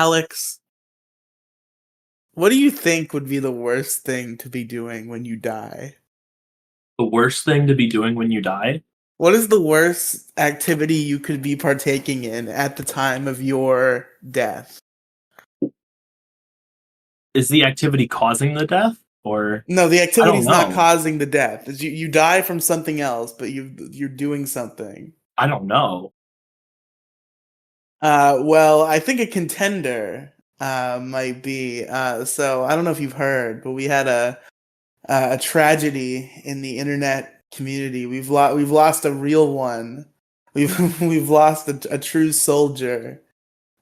Alex, what do you think would be the worst thing to be doing when you die? The worst thing to be doing when you die What is the worst activity you could be partaking in at the time of your death? is the activity causing the death, or No, the I activity don't is not know. causing the death. You die from something else, but you're doing something. I don't know. Well, I think a contender might be. So I don't know if you've heard, but we had a tragedy in the internet community. We've lost a real one. We've lost a true soldier.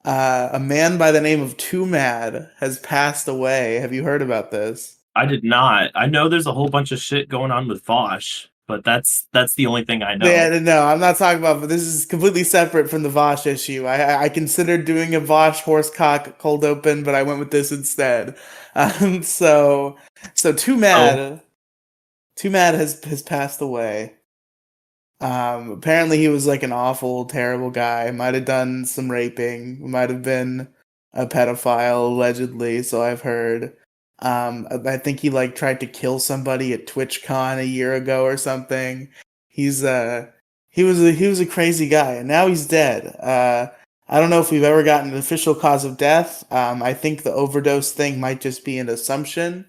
A man by the name of Too Mad has passed away. Have you heard about this? I did not. I know there's a whole bunch of shit going on with Vosh, but that's the only thing I know. Yeah, no, I'm not talking about. But this is completely separate from the Vosh issue. I considered doing a Vosh horsecock cold open, but I went with this instead. So Oh, Too Mad has passed away. Apparently he was like an awful, terrible guy. Might have done some raping. Might have been a pedophile, allegedly. So I've heard. I think he like tried to kill somebody at TwitchCon a year ago or something. He's he was a crazy guy, and now he's dead. I don't know if we've ever gotten an official cause of death. I think the overdose thing might just be an assumption.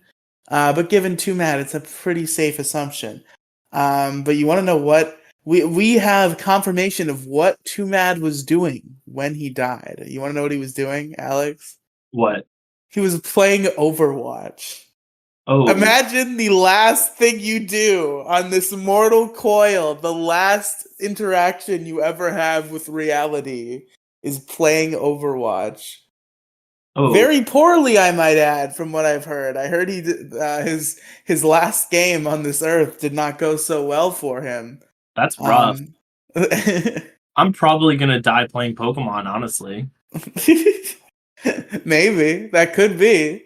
But given Too Mad, it's a pretty safe assumption. But you want to know what? We have confirmation of what Too Mad was doing when he died. You want to know what he was doing, Alex? what? He was playing Overwatch. Oh, Imagine the last thing you do on this mortal coil, the last interaction you ever have with reality is playing Overwatch. oh, Very poorly, I might add, from what I've heard. I heard his last game on this earth did not go so well for him. that's rough. Um, I'm probably gonna die playing Pokemon, honestly. maybe that could be.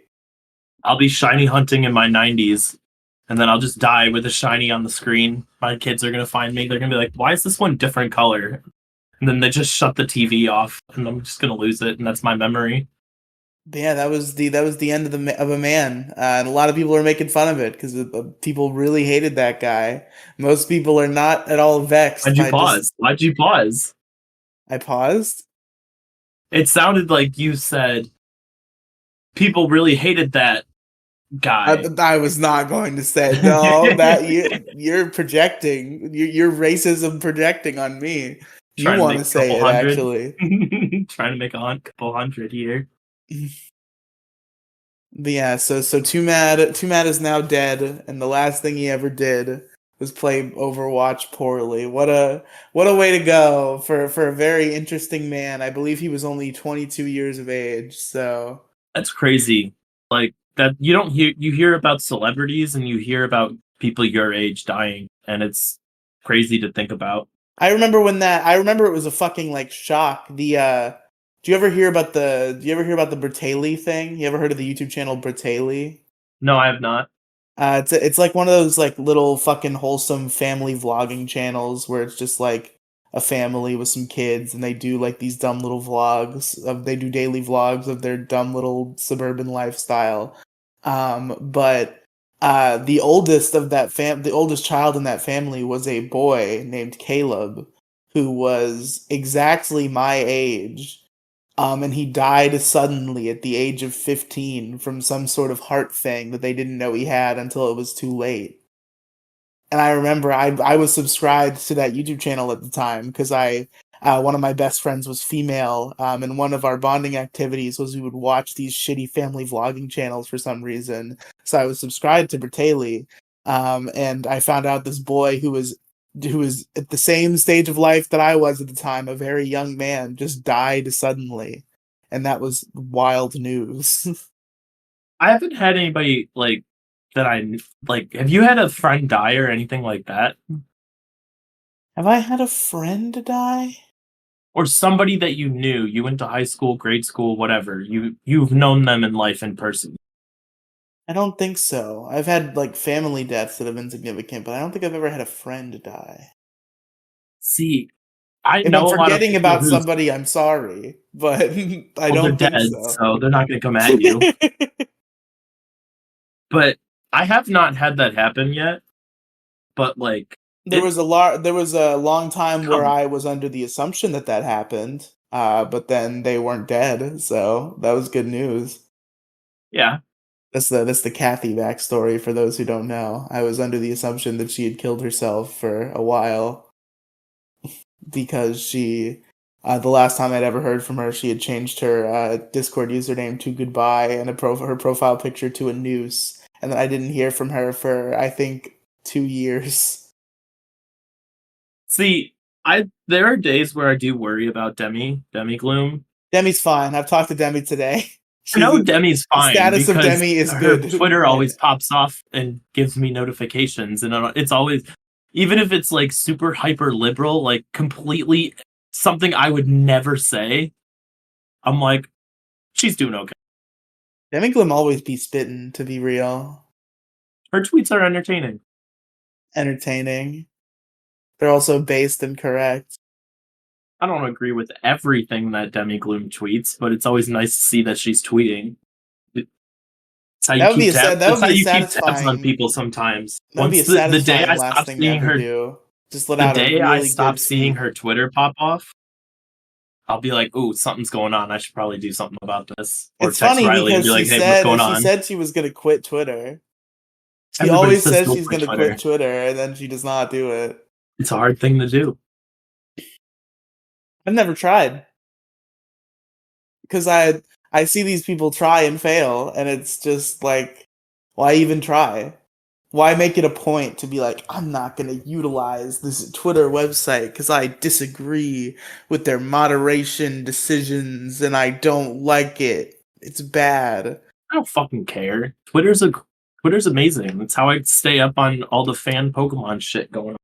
I'll be shiny hunting in my 90s, and then I'll just die with a shiny on the screen. My kids are gonna find me. They're gonna be like, "Why is this one different color?" And then they just shut the TV off, and I'm just gonna lose it, and that's my memory. But yeah, that was the end of of a man, and a lot of people are making fun of it because people really hated that guy. Most people are not at all vexed Why'd you by just. pause? Why'd you pause? I paused. It sounded like you said people really hated that guy. I was not going to say no. That you're projecting. You're racism projecting on me. You Trying to want make to a say couple it hundred. actually. Trying to make a couple hundred here. But yeah, so Too Mad is now dead, and the last thing he ever did was play Overwatch poorly. What a way to go for a very interesting man. I believe he was only 22 years of age. So That's crazy. Like that you don't hear you hear about celebrities and you hear about people your age dying, and it's crazy to think about. I remember it was a fucking like shock. Do you ever hear about the Bertaley thing? You ever heard of the YouTube channel Bertaley? No, I have not. It's like one of those like little fucking wholesome family vlogging channels where it's just like a family with some kids and they do like these dumb little they do daily vlogs of their dumb little suburban lifestyle. But the oldest child in that family was a boy named Caleb who was exactly my age, and he died suddenly at the age of 15 from some sort of heart thing that they didn't know he had until it was too late. And I remember I was subscribed to that YouTube channel at the time because one of my best friends was female, and one of our bonding activities was we would watch these shitty family vlogging channels for some reason. So I was subscribed to Bertaley, and I found out this boy who was at the same stage of life that I was at the time, a very young man, just died suddenly, and that was wild news. I haven't had anybody like that I like. Have you had a friend die or anything like that? Have I had a friend die? Or somebody that you knew, you went to high school, grade school, whatever. You've known them in life in person. I don't think so. I've had like family deaths that have been significant, but I don't think I've ever had a friend die. See, I If I'm know a lot of forgetting people about who, somebody, I'm sorry, but I well, they're don't think dead, so. so they're not going to come at you. But I have not had that happen yet. But like, it There was a long time where come, I was under the assumption that that happened, but then they weren't dead, so that was good news. yeah. That's the Kathy backstory for those who don't know. I was under the assumption that she had killed herself for a while because the last time I'd ever heard from her, she had changed her Discord username to goodbye and her profile picture to a noose, and then I didn't hear from her for I think 2 years. See, I there are days where I do worry about Demi Gloom. Demi's fine. I've talked to Demi today. I She's know Demi's The fine status of because Demi is her good Twitter right always now. pops off and gives me notifications, and it's always, even if it's like super hyper liberal, like completely something I would never say. I'm like, she's doing okay. Demi Glim always be spitting, to be real. Her tweets are entertaining. Entertaining. They're also based and correct. I don't agree with everything that Demi Gloom tweets, but it's always nice to see that she's tweeting. It's how you keep tabs. That It's would how be a you keep tabs on satisfying people sometimes. that would be Once a the day satisfying I last stop thing to seeing ever her, do. Just let the out a day I really stop good seeing tweet. her Twitter pop off, I'll be like, "Ooh, something's going on. I should probably do something about this." Or It's text funny Riely and be because like, "Hey, what's going she on?" said she was gonna quit Twitter. She Everybody always says says go she's for gonna quit Twitter. Twitter and then she does not do it. It's a hard thing to do. I've never tried because I see these people try and fail, and it's just like, why even try? Why make it a point to be like, I'm not going to utilize this Twitter website because I disagree with their moderation decisions and I don't like it. It's bad. I don't fucking care. Twitter's amazing. It's how I stay up on all the fan Pokemon shit going on.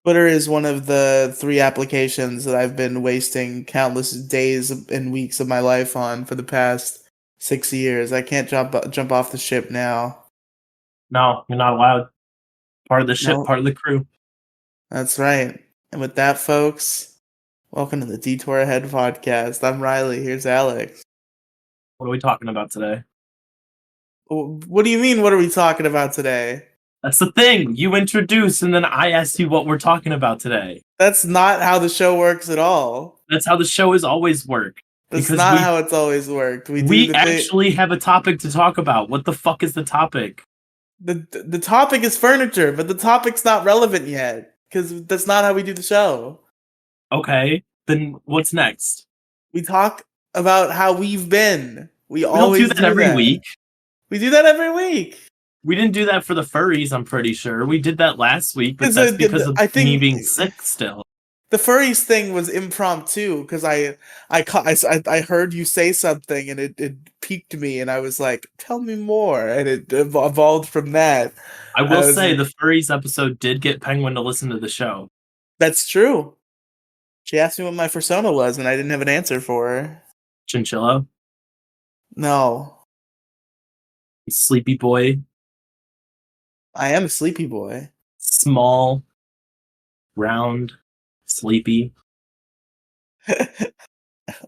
Twitter is one of the 3 applications that I've been wasting countless days and weeks of my life on for the past 6 years. I can't jump off the ship now. No, you're not allowed. Part of the ship, No, part of the crew. that's right. And with that, folks, welcome to the Detour Ahead podcast. I'm Riley. Here's Alex. What are we talking about today? What do you mean? What are we talking about today? That's the thing. You introduce, and then I ask you what we're talking about today. That's not how the show works at all. That's how the show has always worked. That's Because not how it's always worked. We do we the thing. actually have a topic to talk about. What the fuck is the topic? The topic is furniture, but the topic's not relevant yet because that's not how we do the show. Okay, then what's next? We talk about how we've been. We We don't do always that do every that. week. We do that every week. We didn't do that for the furries, I'm pretty sure. We did that last week, but Because that's because of I me think being sick still. the furries thing was impromptu because I heard you say something and it piqued me and I was like, tell me more, and it evolved from that. I I will was say the furries episode did get Penguin to listen to the show. That's true. She asked me what my persona was and I didn't have an answer for her. Chinchilla, No, sleepy boy, I am a sleepy boy. small, round, sleepy.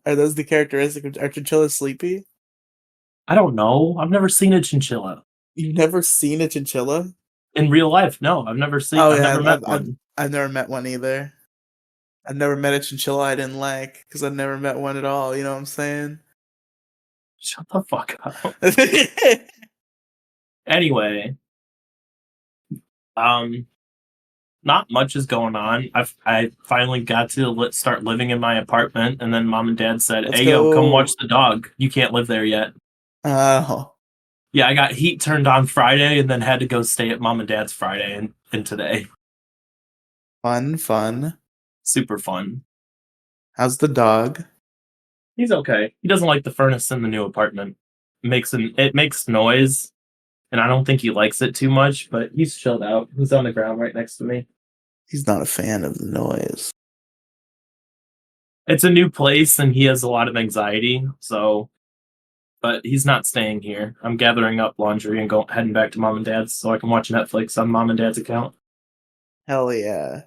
Are those the characteristics? Are chinchillas sleepy? I don't know. I've never seen a chinchilla. You've never seen a chinchilla? In real life, no. Oh I've yeah, never met one. I've never met one either. I've never met a chinchilla I didn't like because I've never met one at all. You know what I'm saying? Shut the fuck up. Anyway, um, not much is going on. I finally got to start living in my apartment, and then mom and dad said, Let's "Hey, yo, come watch go. the dog. You can't live there yet." Oh, Yeah, I got heat turned on Friday, and then had to go stay at mom and dad's Friday and today. fun. Super fun. How's the dog? He's okay. He doesn't like the furnace in the new apartment. It makes noise, and I don't think he likes it too much. But he's chilled out. He's on the ground right next to me. He's not a fan of the noise. It's a new place, and he has a lot of anxiety. So, but he's not staying here. I'm gathering up laundry and heading back to mom and dad's so I can watch Netflix on mom and dad's account. Hell yeah.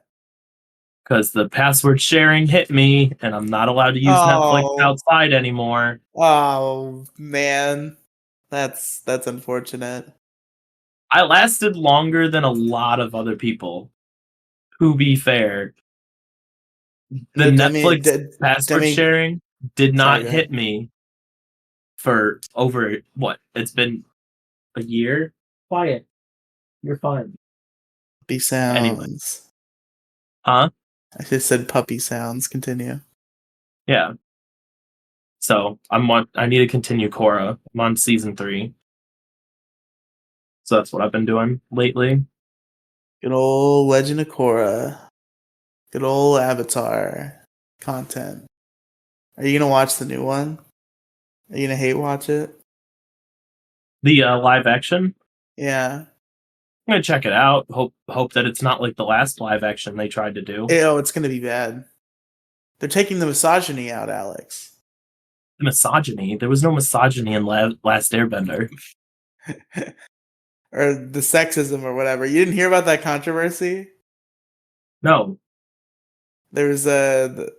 because the password sharing hit me, and I'm not allowed to use Netflix Oh, outside anymore. oh man, that's unfortunate. I lasted longer than a lot of other people. To be fair, the Demi, Netflix password Demi, sharing did sorry, not go hit ahead. me for over what? It's been a year. Quiet. You're fine. Puppy Anyway, sounds. huh? I just said puppy sounds. Continue. Yeah. So I need to continue Korra. I'm on season 3. So that's what I've been doing lately. Good old Legend of Korra. Good old Avatar content. Are you gonna watch the new one? Are you gonna hate watch it? The live action. Yeah. I'm gonna check it out. Hope that it's not like the last live action they tried to do. Oh, it's gonna be bad. They're taking the misogyny out, Alex. The misogyny. There was no misogyny in Last Airbender. Or the sexism or whatever. You didn't hear about that controversy? No, There was a.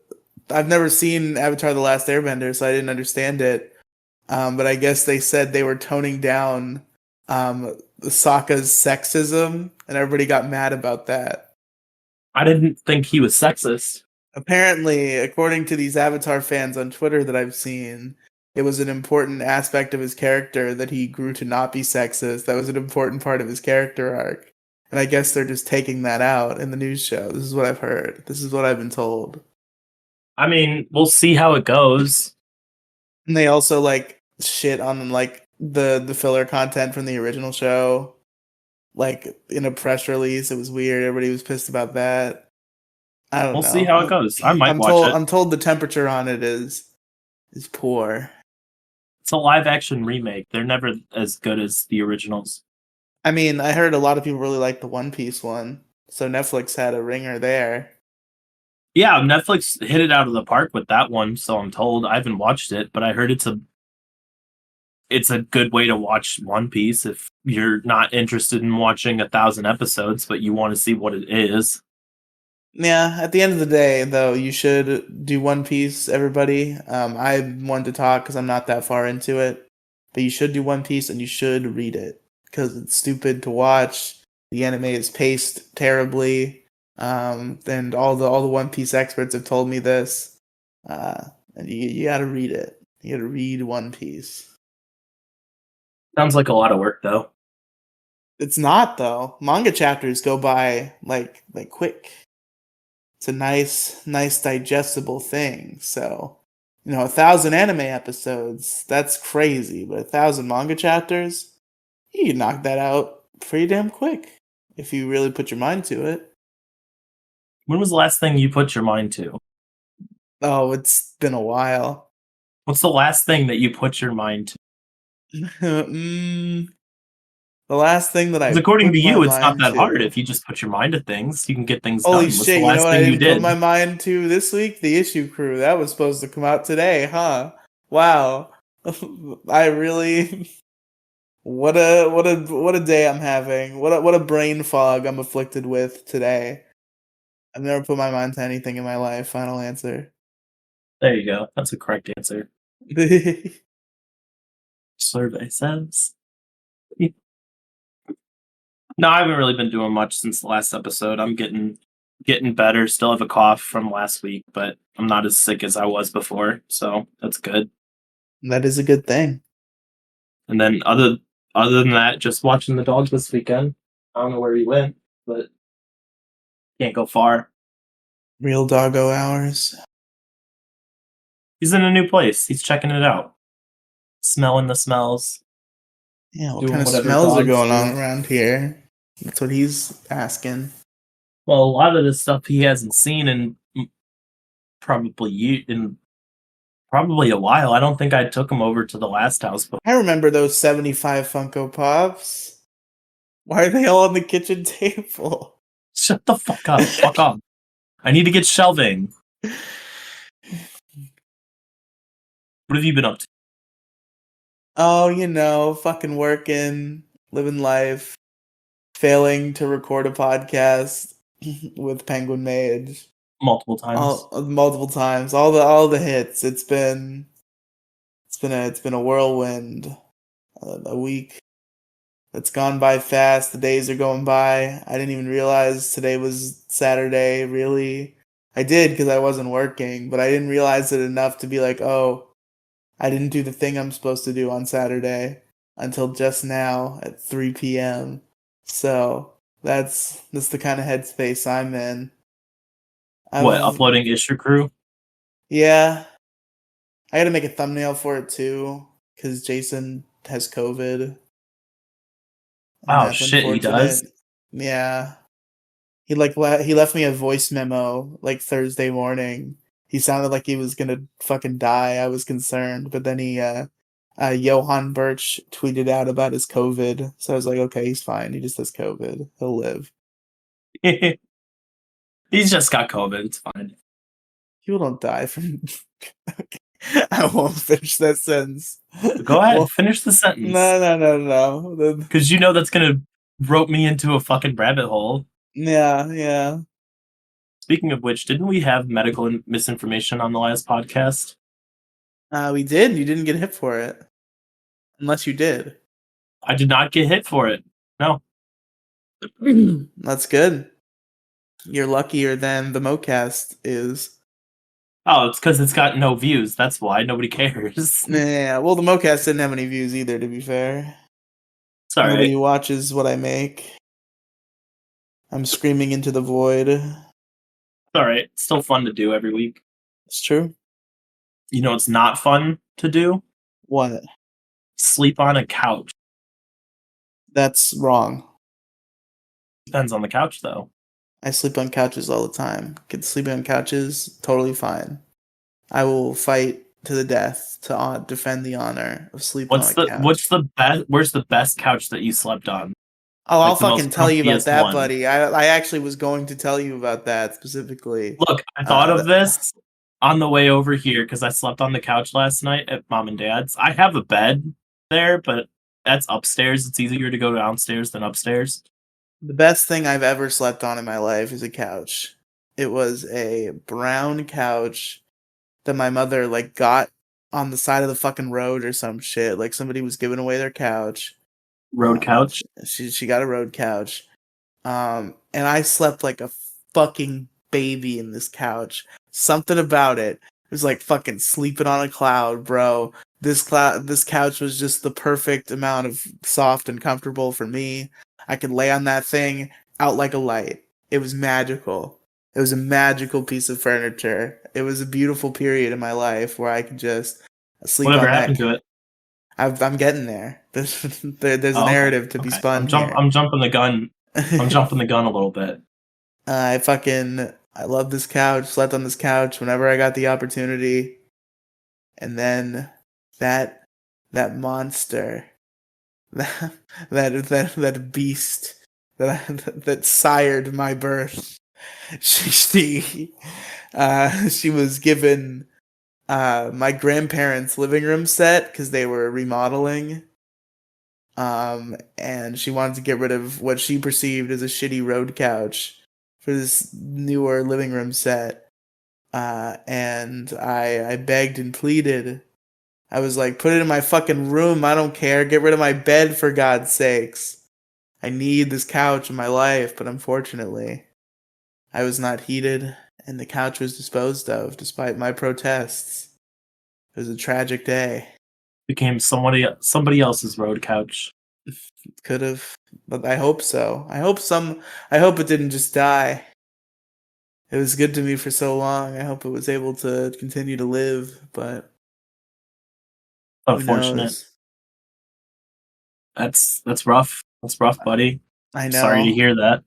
I've never seen Avatar: The Last Airbender, so I didn't understand it. But I guess they said they were toning down Sokka's sexism, and everybody got mad about that. I didn't think he was sexist. Apparently, according to these Avatar fans on Twitter that I've seen, it was an important aspect of his character that he grew to not be sexist. That was an important part of his character arc. And I guess they're just taking that out in the news show. This is what I've heard. This is what I've been told. I mean, we'll see how it goes. And they also like shit on like the filler content from the original show. Like in a press release, it was weird. Everybody was pissed about that. I don't We'll see know. how it goes. I might I'm watch told it. I'm told the temperature on it is poor. It's a live action remake. They're never as good as the originals. I mean, I heard a lot of people really like the One Piece one, so Netflix had a ringer there. Yeah, Netflix hit it out of the park with that one, so I'm told. I haven't watched it, but I heard it's a good way to watch One Piece if you're not interested in watching 1,000 episodes, but you want to see what it is. Yeah, at the end of the day, though, you should do One Piece, everybody. I wanted to talk because I'm not that far into it, but you should do One Piece and you should read it because it's stupid to watch. The anime is paced terribly, and all the One Piece experts have told me this. And you got to read it. You got to read One Piece. Sounds like a lot of work, though. It's not though. Manga chapters go by like quick. It's a nice digestible thing. So, 1,000 anime episodes, that's crazy, but 1,000 manga chapters, you can knock that out pretty damn quick if you really put your mind to it. When was the last thing you put your mind to? Oh, it's been a while. What's the last thing that you put your mind to? mm, the last thing that I Because according to put my you, it's not mind that hard. to. If you just put your mind to things, you can get things Holy done. What's the shit, you know last what I thing you didn't put my did? mind to this week? The Issue Crew. That was supposed to come out today, huh? Wow. I really what a day I'm having. What a brain fog I'm afflicted with today. I've never put my mind to anything in my life. Final answer. There you go. That's a correct answer. Survey says. No, I haven't really been doing much since the last episode. I'm getting better. Still have a cough from last week, but I'm not as sick as I was before, so that's good. That is a good thing. And then other than that, just watching the dogs this weekend. I don't know where he went, but can't go far. Real doggo hours. He's in a new place. He's checking it out, smelling the smells, Yeah, what kind doing of whatever smells are dogs going do. on around here? That's what he's asking. Well, a lot of this stuff he hasn't seen in in probably a while. I don't think I took him over to the last house, but I remember those 75 Funko Pops. Why are they all on the kitchen table? shut the fuck up. Fuck off. I need to get shelving. What have you been up to? Oh, fucking working, living life, failing to record a podcast with Penguin Mage. multiple times. all multiple times, all the hits. It's been a whirlwind, a week that's gone by fast. The days are going by. I didn't even realize today was Saturday. Really, I did because I wasn't working, but I didn't realize it enough to be like, oh, I didn't do the thing I'm supposed to do on Saturday until just now at 3 p.m. So that's the kind of headspace I'm in. What, I've uploading issue crew? Yeah, I got to make a thumbnail for it too because Jason has COVID, and Oh that's shit, he does. unfortunate. Yeah, he left me a voice memo like Thursday morning. He sounded like he was gonna fucking die. I was concerned, but then Johann Birch tweeted out about his COVID, so I was like, okay, he's fine. He just has COVID. He'll live. He's just got COVID. It's fine. People don't die from. I won't finish that sentence. Go ahead, Well, finish the sentence. no, no, no, no. Because you know that's gonna rope me into a fucking rabbit hole. Yeah, yeah. Speaking of which, didn't we have medical misinformation on the last podcast? We did. You didn't get hit for it, unless you did. I did not get hit for it. No. That's good. You're luckier than the Mocast is. Oh, it's because it's got no views. That's why nobody cares. Yeah, well, the Mocast didn't have any views either, to be fair. It's all Nobody right. watches what I make. I'm screaming into the void. It's all right. It's still fun to do every week. It's true. You know, it's not fun to do. What? Sleep on a couch. That's wrong. Depends on the couch, though. I sleep on couches all the time. Sleeping on couches, totally fine. I will fight to the death to defend the honor of sleeping on a couch. What's the best? Where's the best couch that you slept on? Oh, I'll Like the fucking most tell you about comfiest that, one. buddy. I actually was going to tell you about that specifically. Look, I thought of Th- this on the way over here because I slept on the couch last night at mom and dad's. I have a bed there, but that's upstairs. It's easier to go downstairs than upstairs. the best thing I've ever slept on in my life is a couch. It was a brown couch that my mother like got on the side of the fucking road or some shit. Like somebody was giving away their couch. Road couch. She got a road couch. And I slept like a fucking baby in this couch. Something about it. It was like fucking sleeping on a cloud, bro. This couch was just the perfect amount of soft and comfortable for me. I could lay on that thing out like a light. It was magical. It was a magical piece of furniture. It was a beautiful period in my life where I could just sleep Whatever on that. happened to it? I'm getting there. There's a Oh, okay. narrative to be Okay. spun here. I'm jumping the gun. I'm jumping the gun a little bit. I love this couch. Slept on this couch whenever I got the opportunity, and then that monster, that beast that sired my birth. She was given my grandparents' living room set because they were remodeling. And she wanted to get rid of what she perceived as a shitty road couch for this newer living room set. And I begged and pleaded. I was like, put it in my fucking room. I don't care. Get rid of my bed for God's sakes. I need this couch in my life, but unfortunately, I was not heeded, and the couch was disposed of despite my protests. It was a tragic day. Became somebody else's road couch. Could have, but I hope so. I hope it didn't just die. It was good to me for so long. I hope it was able to continue to live, but who Unfortunate. knows? That's rough. That's rough, buddy. I Sorry to know. hear that.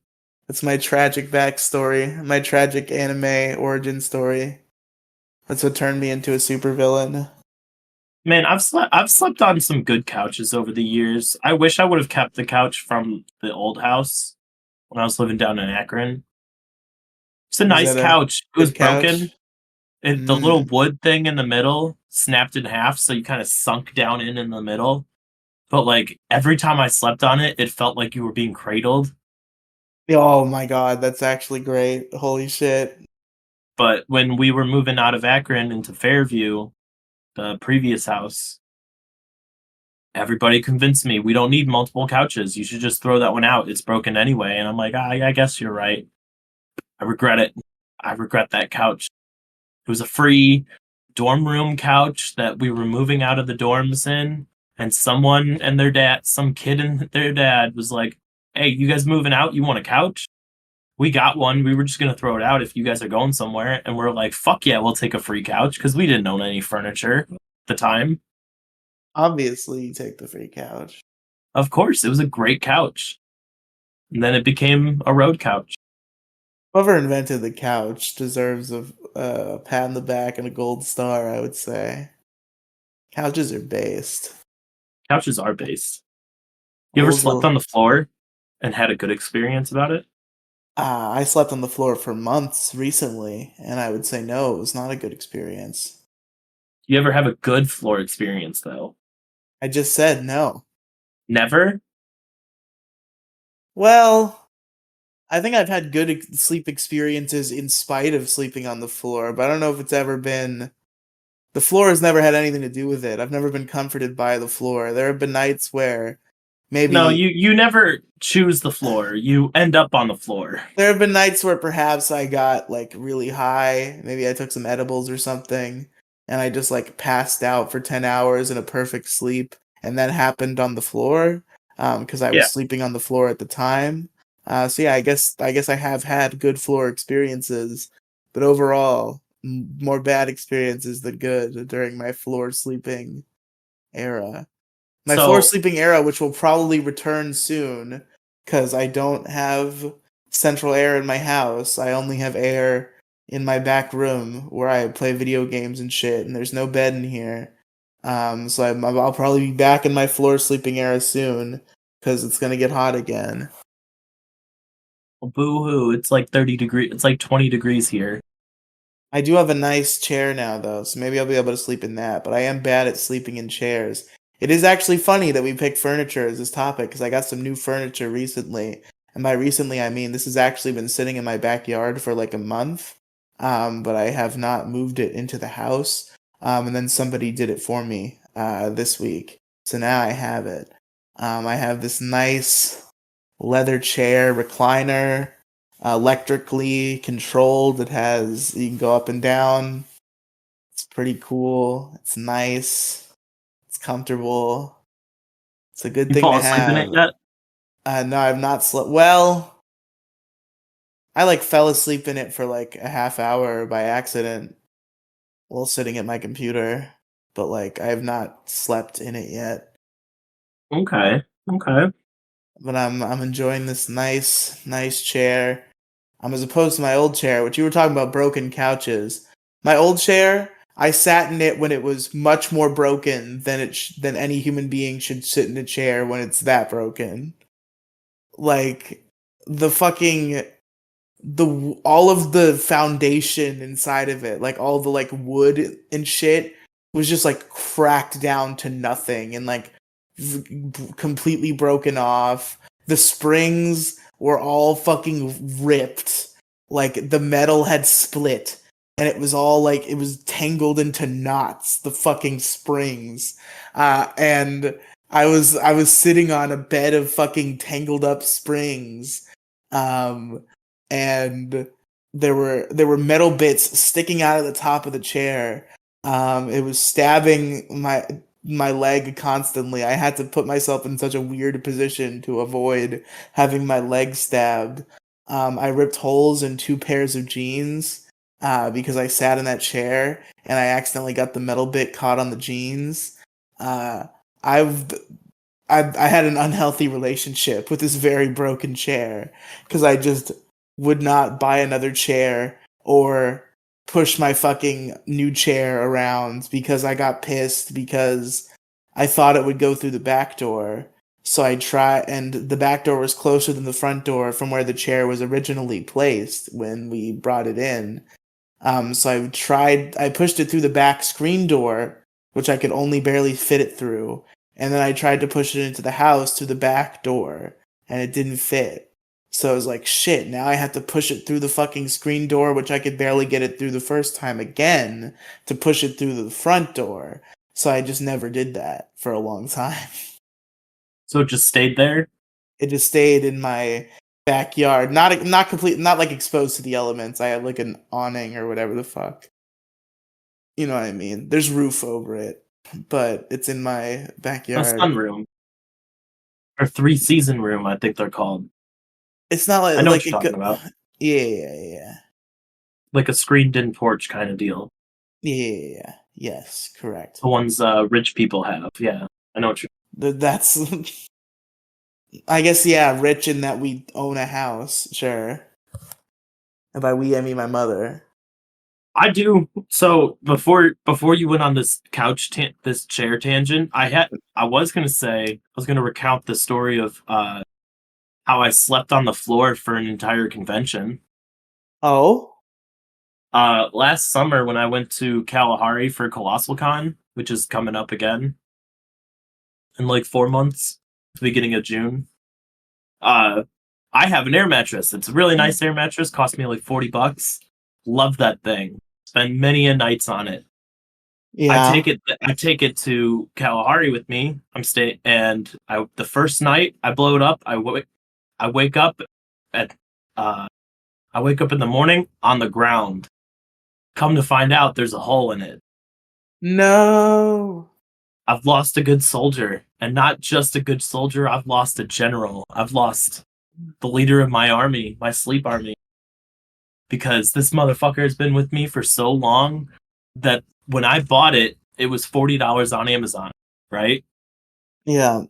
That's my tragic backstory, my tragic anime origin story. That's what turned me into a supervillain. Man, I've slept on some good couches over the years. I wish I would have kept the couch from the old house when I was living down in Akron. It's a Was nice that a couch. It was good couch? broken. The little Mm. wood thing in the middle snapped in half, so you kind of sunk down in the middle. But like every time I slept on it, it felt like you were being cradled. Oh my god, that's actually great. Holy shit. But when we were moving out of Akron into Fairview, the previous house, everybody convinced me we don't need multiple couches. You should just throw that one out. It's broken anyway. And I'm like, I guess you're right. I regret it. I regret that couch. It was a free dorm room couch that we were moving out of the dorms in. And someone and their dad, some kid and their dad was like, hey, you guys moving out? You want a couch? We got one. We were just going to throw it out if you guys are going somewhere. And we're like, fuck yeah, we'll take a free couch because we didn't own any furniture at the time. Obviously, you take the free couch. Of course, it was a great couch. And then it became a road couch. Whoever invented the couch deserves a pat on the back and a gold star, I would say. Couches are based. Couches are based. You ever Those slept will. on the floor and had a good experience about it? I slept on the floor for months recently, and I would say no, it was not a good experience. You ever have a good floor experience, though? I just said no. Never? Well, I think I've had good sleep experiences in spite of sleeping on the floor, but I don't know if it's ever been. The floor has never had anything to do with it. I've never been comforted by the floor. There have been nights where No, maybe you never choose the floor. You end up on the floor. there have been nights where perhaps I got like really high. Maybe I took some edibles or something, and I just like passed out for 10 hours in a perfect sleep. And that happened on the floor because I was Yeah. sleeping on the floor at the time. So yeah, I guess I have had good floor experiences, but overall, more bad experiences than good during my floor sleeping era. My floor So, sleeping era, which will probably return soon, because I don't have central air in my house. I only have air in my back room where I play video games and shit, and there's no bed in here. So I'll probably be back in my floor sleeping era soon, because it's gonna get hot again. boo hoo, it's like 30 degrees, it's like 20 degrees here. I do have a nice chair now, though, so maybe I'll be able to sleep in that, but I am bad at sleeping in chairs. It is actually funny that we picked furniture as this topic, because I got some new furniture recently. And by recently, I mean this has actually been sitting in my backyard for like a month, but I have not moved it into the house. And then somebody did it for me this week. So now I have it. I have this nice leather chair recliner, electrically controlled. It has you can go up and down. It's pretty cool. It's nice. It's comfortable. It's a good You thing fall to asleep in it have. yet? No, I've not slept. Well, I like fell asleep in it for like a half hour by accident while sitting at my computer, but like I have not slept in it yet. Okay. Okay. But I'm enjoying this nice chair. As opposed to my old chair, which you were talking about broken couches. My old chair, I sat in it when it was much more broken than than any human being should sit in a chair when it's that broken. Like the fucking the all of the foundation inside of it, like all the like wood and shit, was just like cracked down to nothing and like completely broken off. The springs were all fucking ripped. Like the metal had split and it was all like it was tangled into knots, the fucking springs. And I was sitting on a bed of fucking tangled up springs. Um and there were metal bits sticking out of the top of the chair. It was stabbing my leg constantly. I had to put myself in such a weird position to avoid having my leg stabbed. I ripped holes in two pairs of jeans because I sat in that chair and I accidentally got the metal bit caught on the jeans. Uh, I've I had an unhealthy relationship with this very broken chair because I just would not buy another chair or push my fucking new chair around because I got pissed because I thought it would go through the back door. So I try, and the back door was closer than the front door from where the chair was originally placed when we brought it in. So I pushed it through the back screen door, which I could only barely fit it through. And then I tried to push it into the house through the back door, and it didn't fit. So I was like, shit, now I have to push it through the fucking screen door, which I could barely get it through the first time again to push it through the front door. So I just never did that for a long time. So it just stayed there. It just stayed in my backyard, not complete, not like exposed to the elements. I had like an awning or whatever the fuck. You know what I mean? There's roof over it, but it's in my A backyard. sunroom or 3-season room, I think they're called. It's not I like know what like you're it. talking about. Yeah, yeah, yeah, Like a screened-in porch kind of deal. yeah, yeah, yeah. Yes, correct. The ones rich people have. Yeah, I know what you're. That's I guess, yeah, rich in that we own a house, sure. And by we I mean my mother. I do. So before you went on this this chair tangent, I was gonna say I was gonna recount the story of how I slept on the floor for an entire convention. Oh? Last summer when I went to Kalahari for Colossal Con, which is coming up again in like 4 months, the beginning of June. Uh, I have an air mattress. It's a really nice air mattress. Cost me like $40. Love that thing. Spend many a nights on it. Yeah. I take it to Kalahari with me. And the first night I blow it up. I wake up at uh I wake up in the morning on the ground. Come to find out there's a hole in it. No. I've lost a good soldier, and not just a good soldier, I've lost a general. I've lost the leader of my army, my sleep army, because this motherfucker has been with me for so long that when I bought it, it was $40 on Amazon, right? Yeah.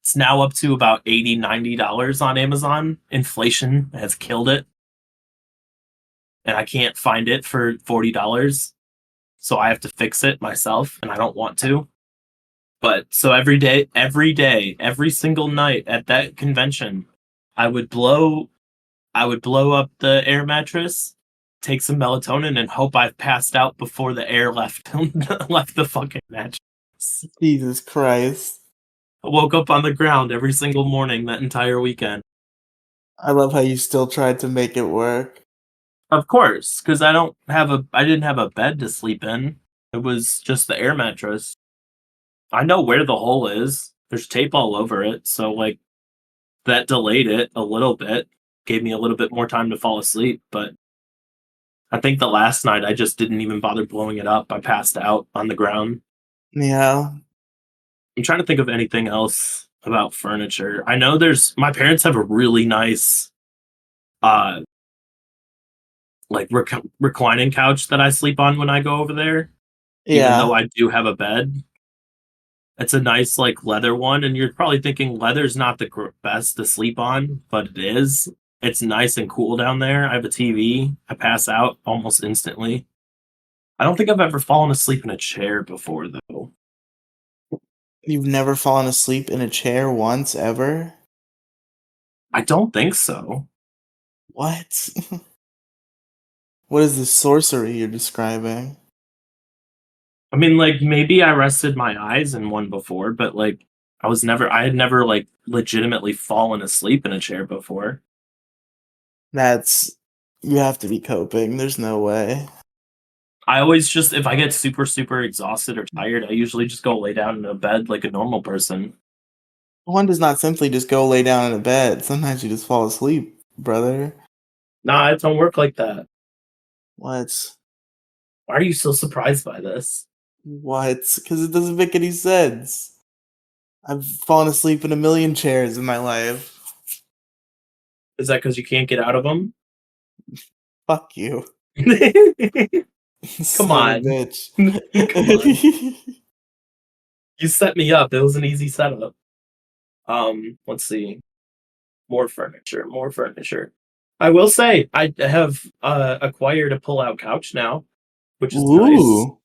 It's now up to about $80, $90 on Amazon. Inflation has killed it, and I can't find it for $40. So I have to fix it myself, and I don't want to. But so every single night at that convention, I would blow I would blow up the air mattress, take some melatonin, and hope I've passed out before the air left left the fucking mattress. Jesus Christ. I woke up on the ground every single morning that entire weekend. I love how you still tried to make it work. Of course, because I didn't have a bed to sleep in. It was just the air mattress. I know where the hole is. There's tape all over it, so like that delayed it a little bit, gave me a little bit more time to fall asleep, but I think the last night I just didn't even bother blowing it up. I passed out on the ground. Yeah. I'm trying to think of anything else about furniture. I know my parents have a really nice uh like reclining couch that I sleep on when I go over there, even though Yeah. I do have a bed. It's a nice like leather one, and you're probably thinking leather's not the best to sleep on, but it is. It's nice and cool down there. I have a TV. I pass out almost instantly. I don't think I've ever fallen asleep in a chair before, though. You've never fallen asleep in a chair once ever? I don't think so. What? What is this sorcery you're describing? I mean, like maybe I rested my eyes in one before, but like I had never like legitimately fallen asleep in a chair before. That's you have to be coping. There's no way. I always just, if I get super, super exhausted or tired, I usually just go lay down in a bed like a normal person. One does not simply just go lay down in a bed. Sometimes you just fall asleep, brother. Nah, it don't work like that. What? Why are you so surprised by this? What? Because it doesn't make any sense. I've fallen asleep in a million chairs in my life. Is that because you can't get out of them? Fuck you. Come Son of a on. bitch. Come on. You set me up. It was an easy setup. Let's see. More furniture, more furniture. I will say I have acquired a pull-out couch now, which is nice. Ooh.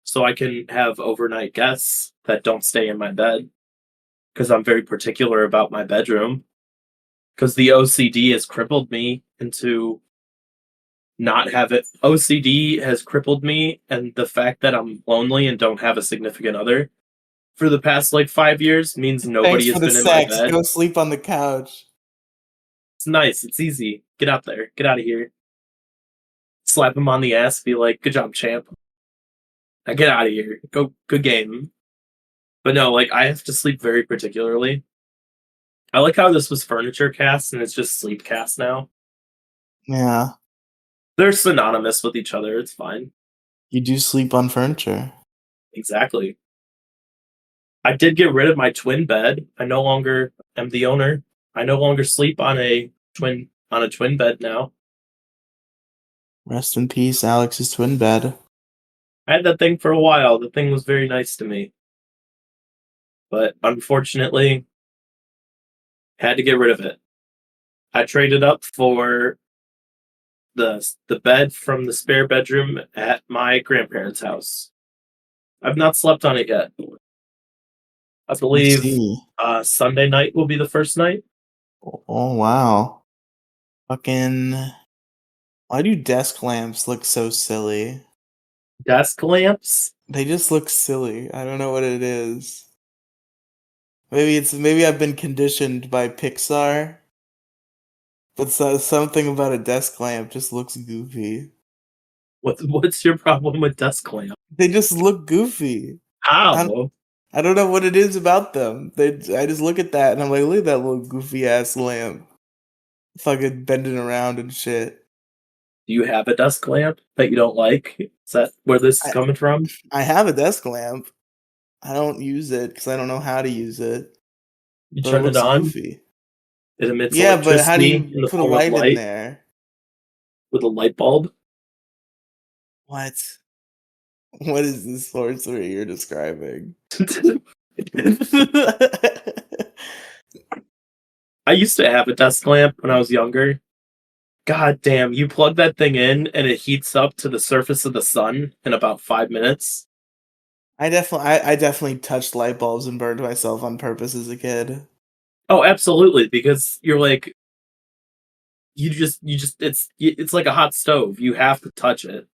So I can have overnight guests that don't stay in my bed because I'm very particular about my bedroom. Because the OCD has crippled me into not have it. OCD has crippled me, and the fact that I'm lonely and don't have a significant other for the past like 5 years means Thanks nobody for has the been in my sex. bed. Go sleep on the couch. It's nice. It's easy. Get out there. Get out of here. Slap him on the ass. Be like, "Good job, champ. Now get out of here. Go. Good game." But no, like I have to sleep very particularly. I like how this was furniture cast and it's just sleep cast now. Yeah, They're synonymous with each other. It's fine. you do sleep on furniture. Exactly. I did get rid of my twin bed. I no longer am the owner. I no longer sleep on a twin bed now. Rest in peace, Alex's twin bed. I had that thing for a while. The thing was very nice to me, but unfortunately, had to get rid of it. I traded up for the bed from the spare bedroom at my grandparents' house. I've not slept on it yet. I I believe see. Sunday night will be the first night. Oh wow. Fucking why do desk lamps look so silly? Desk lamps. They just look silly. I don't know what it is. Maybe I've been conditioned by Pixar, but something about a desk lamp just looks goofy. What's your problem with desk lamp? They just look goofy. I How? I don't know what it is about them. I just look at that and I'm like, look at that little goofy ass lamp, fucking bending around and shit. Do you have a desk lamp that you don't like? Is that where this is I coming from? I have a desk lamp. I don't use it because I don't know how to use it, You but it turn it looks on, goofy. it emits Yeah, but how do electricity you in the put a form of light in light there? with a light bulb. What? What is this sorcery you're describing? I used to have a desk lamp when I was younger. God damn, you plug that thing in and it heats up to the surface of the sun in about 5 minutes. I definitely touched light bulbs and burned myself on purpose as a kid. Oh, absolutely, because you're like you just it's like a hot stove. You have to touch it.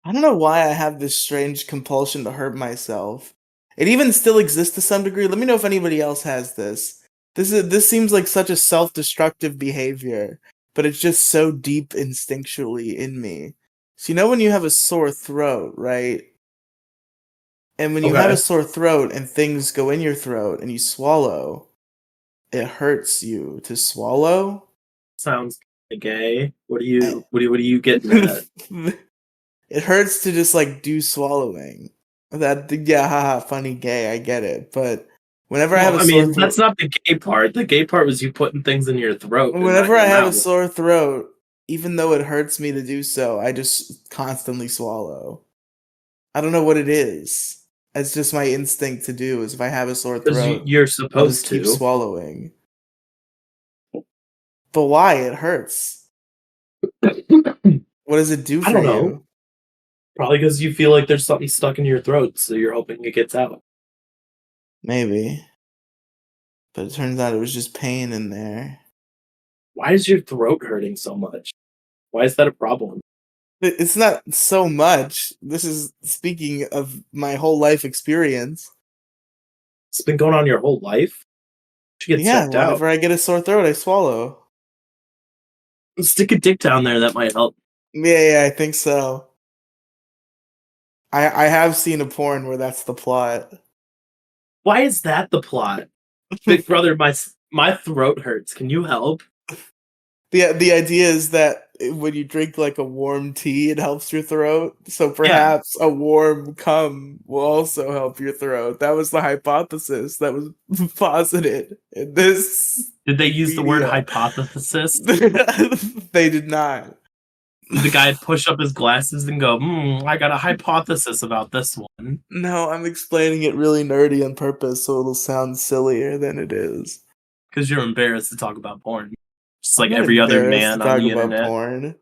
I don't know why I have this strange compulsion to hurt myself. It even still exists to some degree. Let me know if anybody else has this. This seems like such a self-destructive behavior, but it's just so deep instinctually in me. So you know when you have a sore throat, right? And when you have a Okay. sore throat and things go in your throat and you swallow, it hurts you to swallow. Sounds gay. What are I- you what are you getting at? It hurts to just like do swallowing. That yeah, haha, funny gay, I get it. But whenever I have Well, a I sore mean, that's throat, not the gay part. The gay part was you putting things in your throat and not whenever I your have a mouth. sore throat, even though it hurts me to do so, I just constantly swallow. I don't know what it is. It's just my instinct to do is if I have a sore Because throat, you're I'll just supposed keep to. swallowing. But why? It hurts. What does it do I for don't know. you? Probably because you feel like there's something stuck in your throat, so you're hoping it gets out. Maybe. But it turns out it was just pain in there. Why is your throat hurting so much? Why is that a problem? It's not so much. This is speaking of my whole life experience. It's been going on your whole life. You should get Yeah, checked out. whenever I get a sore throat, I swallow. Stick a dick down there. That might help. Yeah, I think so. I have seen a porn where that's the plot. Why is that the plot? Big brother, my throat hurts. Can you help? The idea is that when you drink like a warm tea, it helps your throat. So Yeah. perhaps a warm cum will also help your throat. That was the hypothesis that was posited in this Did they use the word media. hypothesis? They did not. Did the guy push up his glasses and go, I got a hypothesis about this one? No, I'm explaining it really nerdy on purpose so it'll sound sillier than it is. Because you're embarrassed to talk about porn. Just I'm like not every other embarrassed to man on talk the about internet. porn.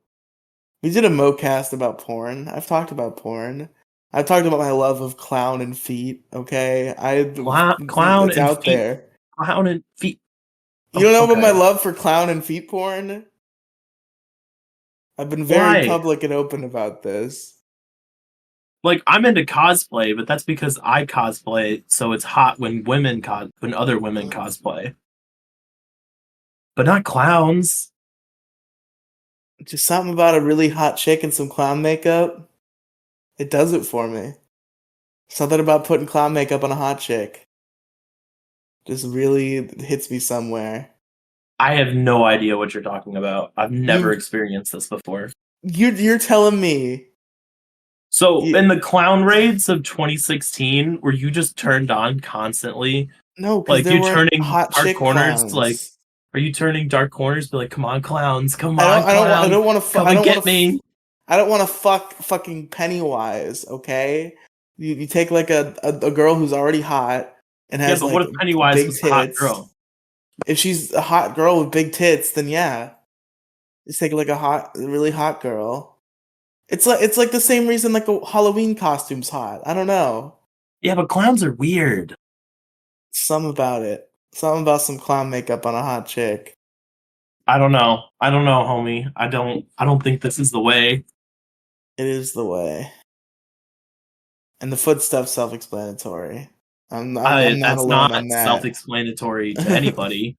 We did a mocast about porn. I've talked about porn. I've talked about my love of clown and feet, okay? Clown It's and out feet. there. Clown and feet. You don't know about my Okay. love for clown and feet porn? I've been very Why? public and open about this. Like I'm into cosplay, but that's because I cosplay, so it's hot when when other women cosplay. but not clowns. Just something about a really hot chick and some clown makeup. It does it for me. Something about putting clown makeup on a hot chick just really hits me somewhere. I have no idea what you're talking about. I've never You experienced this before. you're telling me So in you, the clown raids of 2016, were you just turned on constantly? no, because Like there you weren't turning hot dark chick corners to like, clowns. are you turning dark corners? Be like, come on, clowns, come I don't on, I don't I clown, don't want to come I and don't want get to me. I don't want to fuck fucking Pennywise. Okay, you take like a girl who's already hot and Yeah, has but what like if Pennywise big was the hot tits. girl? If she's a hot girl with big tits, then yeah, just take like really hot girl. It's like the same reason like a Halloween costume's hot. I don't know. Yeah, but clowns are weird. Something about it. Something about some clown makeup on a hot chick. I don't know. I don't know, homie. I don't think this is the way. It is the way. And the foot stuff's self-explanatory. I'm not That's alone not on that. self-explanatory to anybody.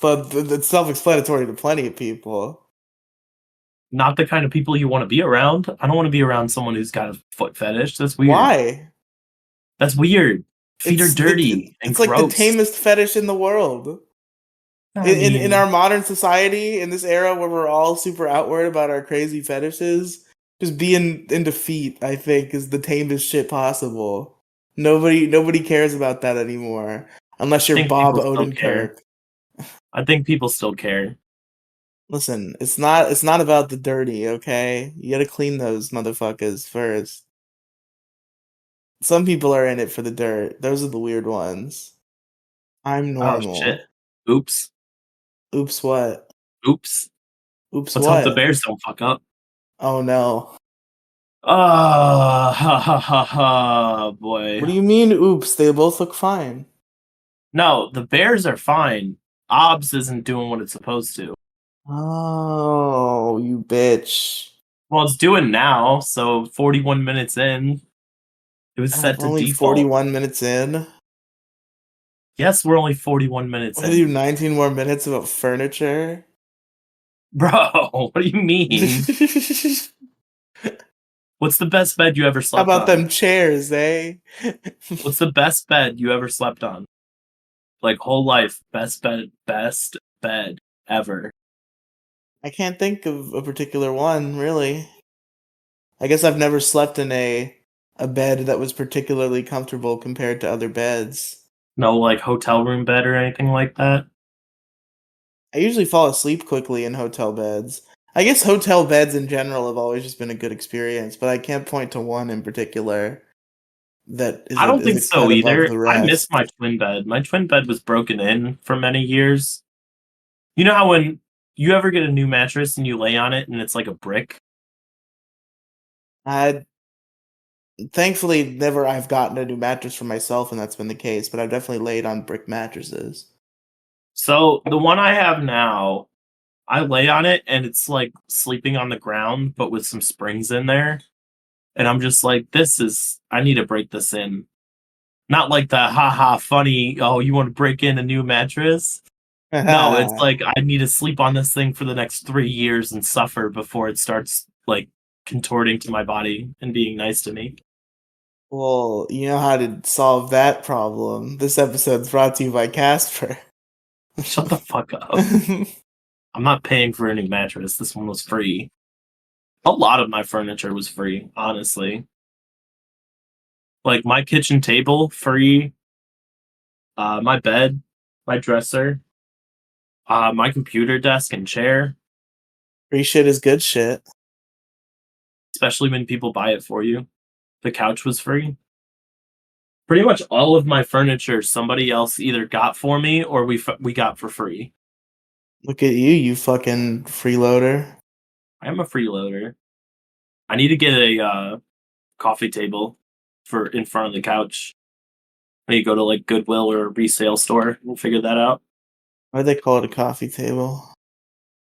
But it's self-explanatory to plenty of people. Not the kind of people you want to be around. I don't want to be around someone who's got a foot fetish. That's weird. Why? That's weird. Feet are dirty and It's like the gross. tamest fetish in the world. I In mean, our modern society, in this era where we're all super outward about our crazy fetishes, just being into feet, I think, is the tamest shit possible. Nobody cares about that anymore, unless I you're think Bob people still care. Odenkirk. I think people still care. Listen, it's not about the dirty, okay? You gotta clean those motherfuckers first. Some people are in it for the dirt. Those are the weird ones. I'm Oh shit. normal. Oops. Oops, what? Oops. Oops, Let's hope the what? Bears don't fuck up. Oh no. Ah, ha ha ha ha, boy. What do you mean, oops? They both look fine. No, the Bears are fine. OBS isn't doing what it's supposed to. Oh, you bitch. Well, it's doing now, so 41 minutes in, it was I'm set to only default. 41 minutes in. Yes, we're only 41 minutes What do you do, in. 19 more minutes about furniture? Bro, what do you mean? What's the best bed you ever How slept about on? them chairs, eh? What's the best bed you ever slept on? Like whole life, best bed ever. I can't think of a particular one, really. I guess I've never slept in a bed that was particularly comfortable compared to other beds. No like hotel room bed or anything like that. I usually fall asleep quickly in hotel beds. I guess hotel beds in general have always just been a good experience, but I can't point to one in particular that I don't is think a so cut above either. the I miss rest. my twin bed. My twin bed was broken in for many years. You know how when you ever get a new mattress and you lay on it and it's like a brick? I thankfully never I've gotten a new mattress for myself and that's been the case, but I've definitely laid on brick mattresses. So the one I have now, I lay on it and it's like sleeping on the ground, but with some springs in there. And I'm just like, I need to break this in. Not like the haha funny, oh, you want to break in a new mattress? No, it's like I need to sleep on this thing for the next 3 years and suffer before it starts like contorting to my body and being nice to me. Well, you know how to solve that problem. This episode's brought to you by Casper. Shut the fuck up. I'm not paying for a new mattress. This one was free. A lot of my furniture was free, honestly. Like my kitchen table, free. My bed, my dresser, my computer desk and chair, Free shit is good shit. especially when people buy it for you. The couch was free. Pretty much all of my furniture somebody else either got for me or we got for free. Look at you, you fucking freeloader. I am a freeloader. I need to get a coffee table for in front of the couch. I need to go to like Goodwill or a resale store and figure that out. Why'd they call it a coffee table?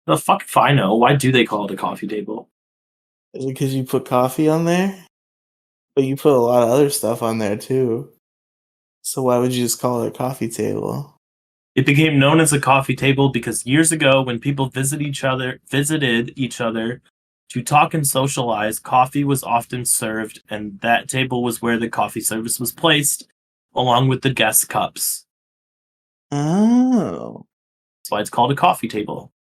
The fuck if I know. Why do they call it a coffee table? Is it because you put coffee on there? But you put a lot of other stuff on there too. So why would you just call it a coffee table? It became known as a coffee table because years ago, when people visited each other to talk and socialize, coffee was often served, and that table was where the coffee service was placed, along with the guest cups. Oh, That's why it's called a coffee table.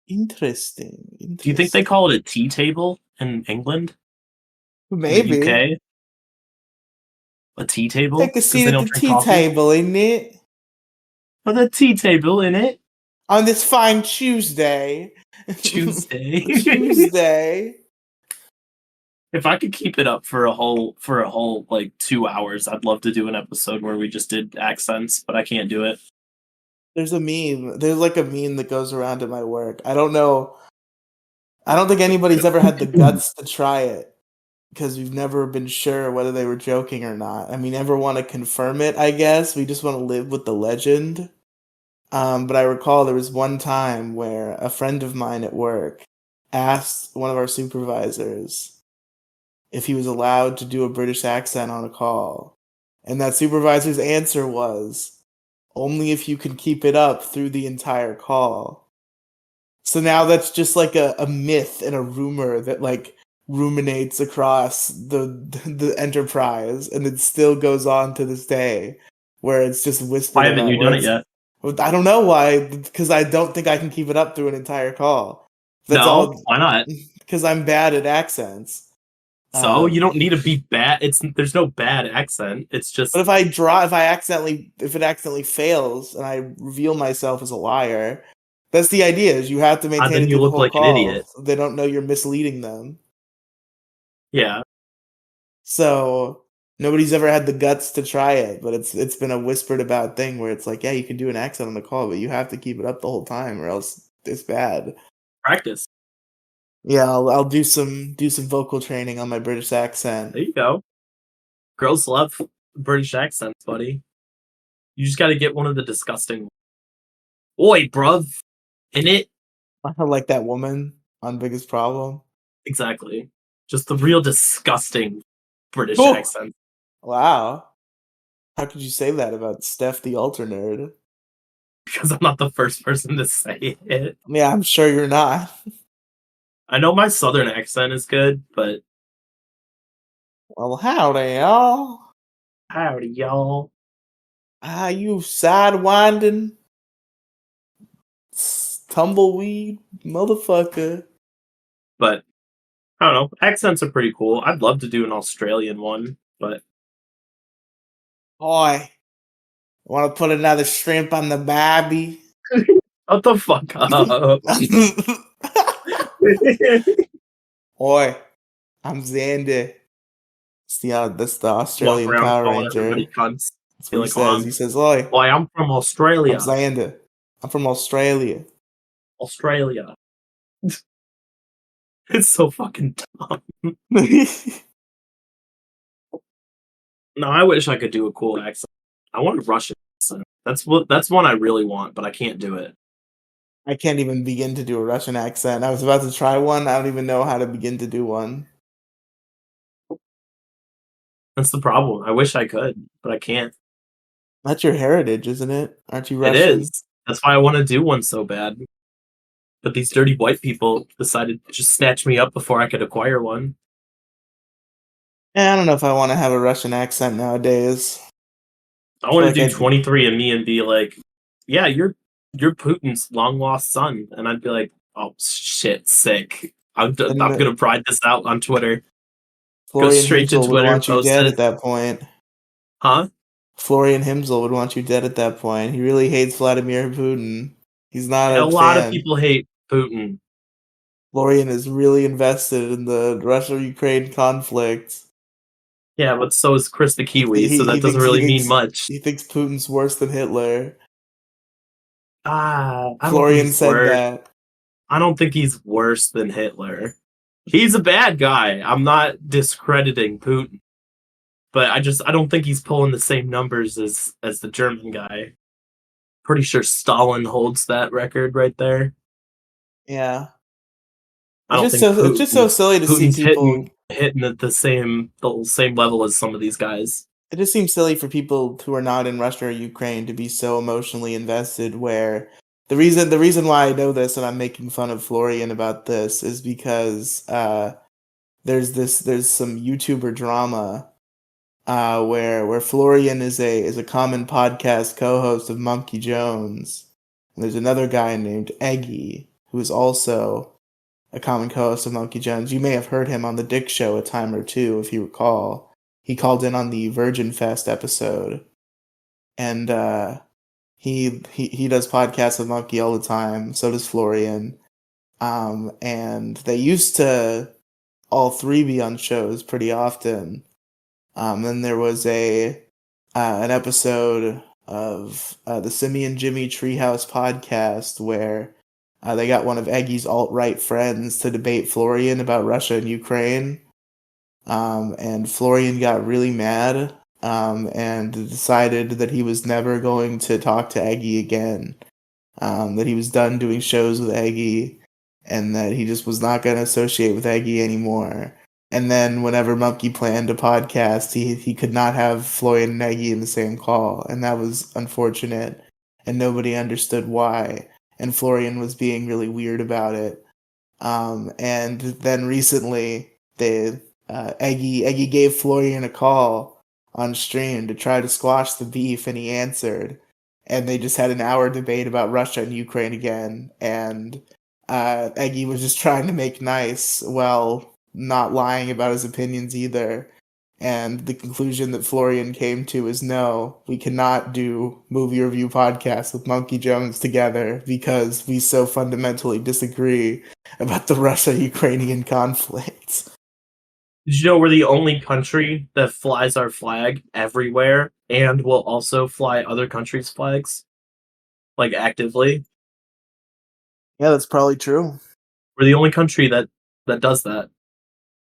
interesting. Do you think they Interesting. call it a tea table in England? In the Maybe. UK? A tea table? Take a Because seat they at don't the drink tea coffee? table, isn't it? But a tea table in it? On this fine Tuesday. Tuesday. Tuesday. If I could keep it up for a whole like 2 hours, I'd love to do an episode where we just did accents, but I can't do it. There's a meme. There's like a meme that goes around at my work. I don't know. I don't think anybody's ever had the guts to try it because we've never been sure whether they were joking or not. I mean, never want to confirm it, I guess. We just want to live with the legend. But I recall there was one time where a friend of mine at work asked one of our supervisors if he was allowed to do a British accent on a call. And that supervisor's answer was only if you can keep it up through the entire call. So now that's just like a myth and a rumor that like ruminates across the enterprise, and it still goes on to this day, where it's just whispered Why haven't about. you Where done it it's yet? I don't know why, because I don't think I can keep it up through an entire call. That's No? all Why not? because I'm bad at accents. So you Um, don't need to be bad. There's no bad accent. It's but just if it accidentally fails and I reveal myself as a liar, that's the idea. Is you have to maintain then it you through the look whole like an call. idiot. So they don't know you're misleading them. Yeah. So nobody's ever had the guts to try it, but it's been a whispered about thing where it's like, yeah, you can do an accent on the call, but you have to keep it up the whole time, or else it's bad. Practice. Yeah, I'll do some vocal training on my British accent. There you go. Girls love British accents, buddy. You just gotta get one of the disgusting. Oi, bruv. In it. Like that woman on Biggest Problem. Exactly. Just the real disgusting British Oh, accent. wow. How could you say that about Steph the Alter Nerd? Because I'm not the first person to say it. Yeah, I'm sure you're not. I know my southern accent is good, but Well, howdy, y'all. howdy, y'all. Ah, you sidewinding tumbleweed motherfucker. But I don't know. Accents are pretty cool. I'd love to do an Australian one, but Boy, want to put another shrimp on the barbie? shut the fuck up. Oi, I'm Xander. That's the Walk Australian around Power calling everybody Ranger. cunts. That's Be what he like, says. He says, Oi, Why I'm from I'm Australia. Xander. I'm from Australia. Australia. It's so fucking dumb. No, I wish I could do a cool accent. I want a Russian accent. That's one I really want, but I can't do it. I can't even begin to do a Russian accent. I was about to try one. I don't even know how to begin to do one. That's the problem. I wish I could, but I can't. That's your heritage, isn't it? Aren't you It Russian? is. That's why I want to do one so bad. But these dirty white people decided to just snatch me up before I could acquire one. I don't know if I want to have a Russian accent nowadays. I I feel want to like do I 23 and me and be like, yeah, you're Putin's long lost son, and I'd be like, oh shit, sick. I'm then gonna pride this out on Twitter. Go Florian straight to Himsel would Twitter, want you post dead it. at that point. Huh? Florian Himsel would want you dead at that point. He really hates Vladimir Putin. He's not A a lot of fan. people hate Putin. Florian is really invested in the Russia-Ukraine conflict. Yeah, but so is Chris the He Kiwi, so he, he that doesn't thinks he really mean thinks much. he thinks Putin's worse than Hitler. I don't think Florian he's said worse. that. I don't think he's worse than Hitler. He's a bad guy. I'm not discrediting Putin, but I don't think he's pulling the same numbers as the German guy. Pretty sure Stalin holds that record right there. Yeah. I don't think It's just so silly to see Putin's people. hitting at the same level as some of these guys. It just seems silly for people who are not in Russia or Ukraine to be so emotionally invested. Where the reason why I know this and I'm making fun of Florian about this is because there's some YouTuber drama where Florian is a common podcast co-host of Monkey Jones. And there's another guy named Eggy who is also a common co-host of Monkey Jones. You may have heard him on the Dick Show a time or two, if you recall. He called in on the Virgin Fest episode, and he does podcasts with Monkey all the time. So does Florian. And they used to all three be on shows pretty often. Then there was a an episode of the Simeon Jimmy Treehouse podcast where they got one of Eggy's alt right friends to debate Florian about Russia and Ukraine. And Florian got really mad and decided that he was never going to talk to Eggy again. That he was done doing shows with Eggy and that he just was not going to associate with Eggy anymore. And then whenever Monkey planned a podcast, he could not have Florian and Eggy in the same call, and that was unfortunate, and nobody understood why. And Florian was being really weird about it. And then recently, Eggy gave Florian a call on stream to try to squash the beef, and he answered. And they just had an hour debate about Russia and Ukraine again. And Eggy was just trying to make nice while not lying about his opinions either. And the conclusion that Florian came to is no, we cannot do movie review podcasts with Monkey Jones together because we so fundamentally disagree about the Russia-Ukrainian conflict. Did you know we're the only country that flies our flag everywhere and will also fly other countries' flags? Like actively? Yeah, that's probably true. We're the only country that does that.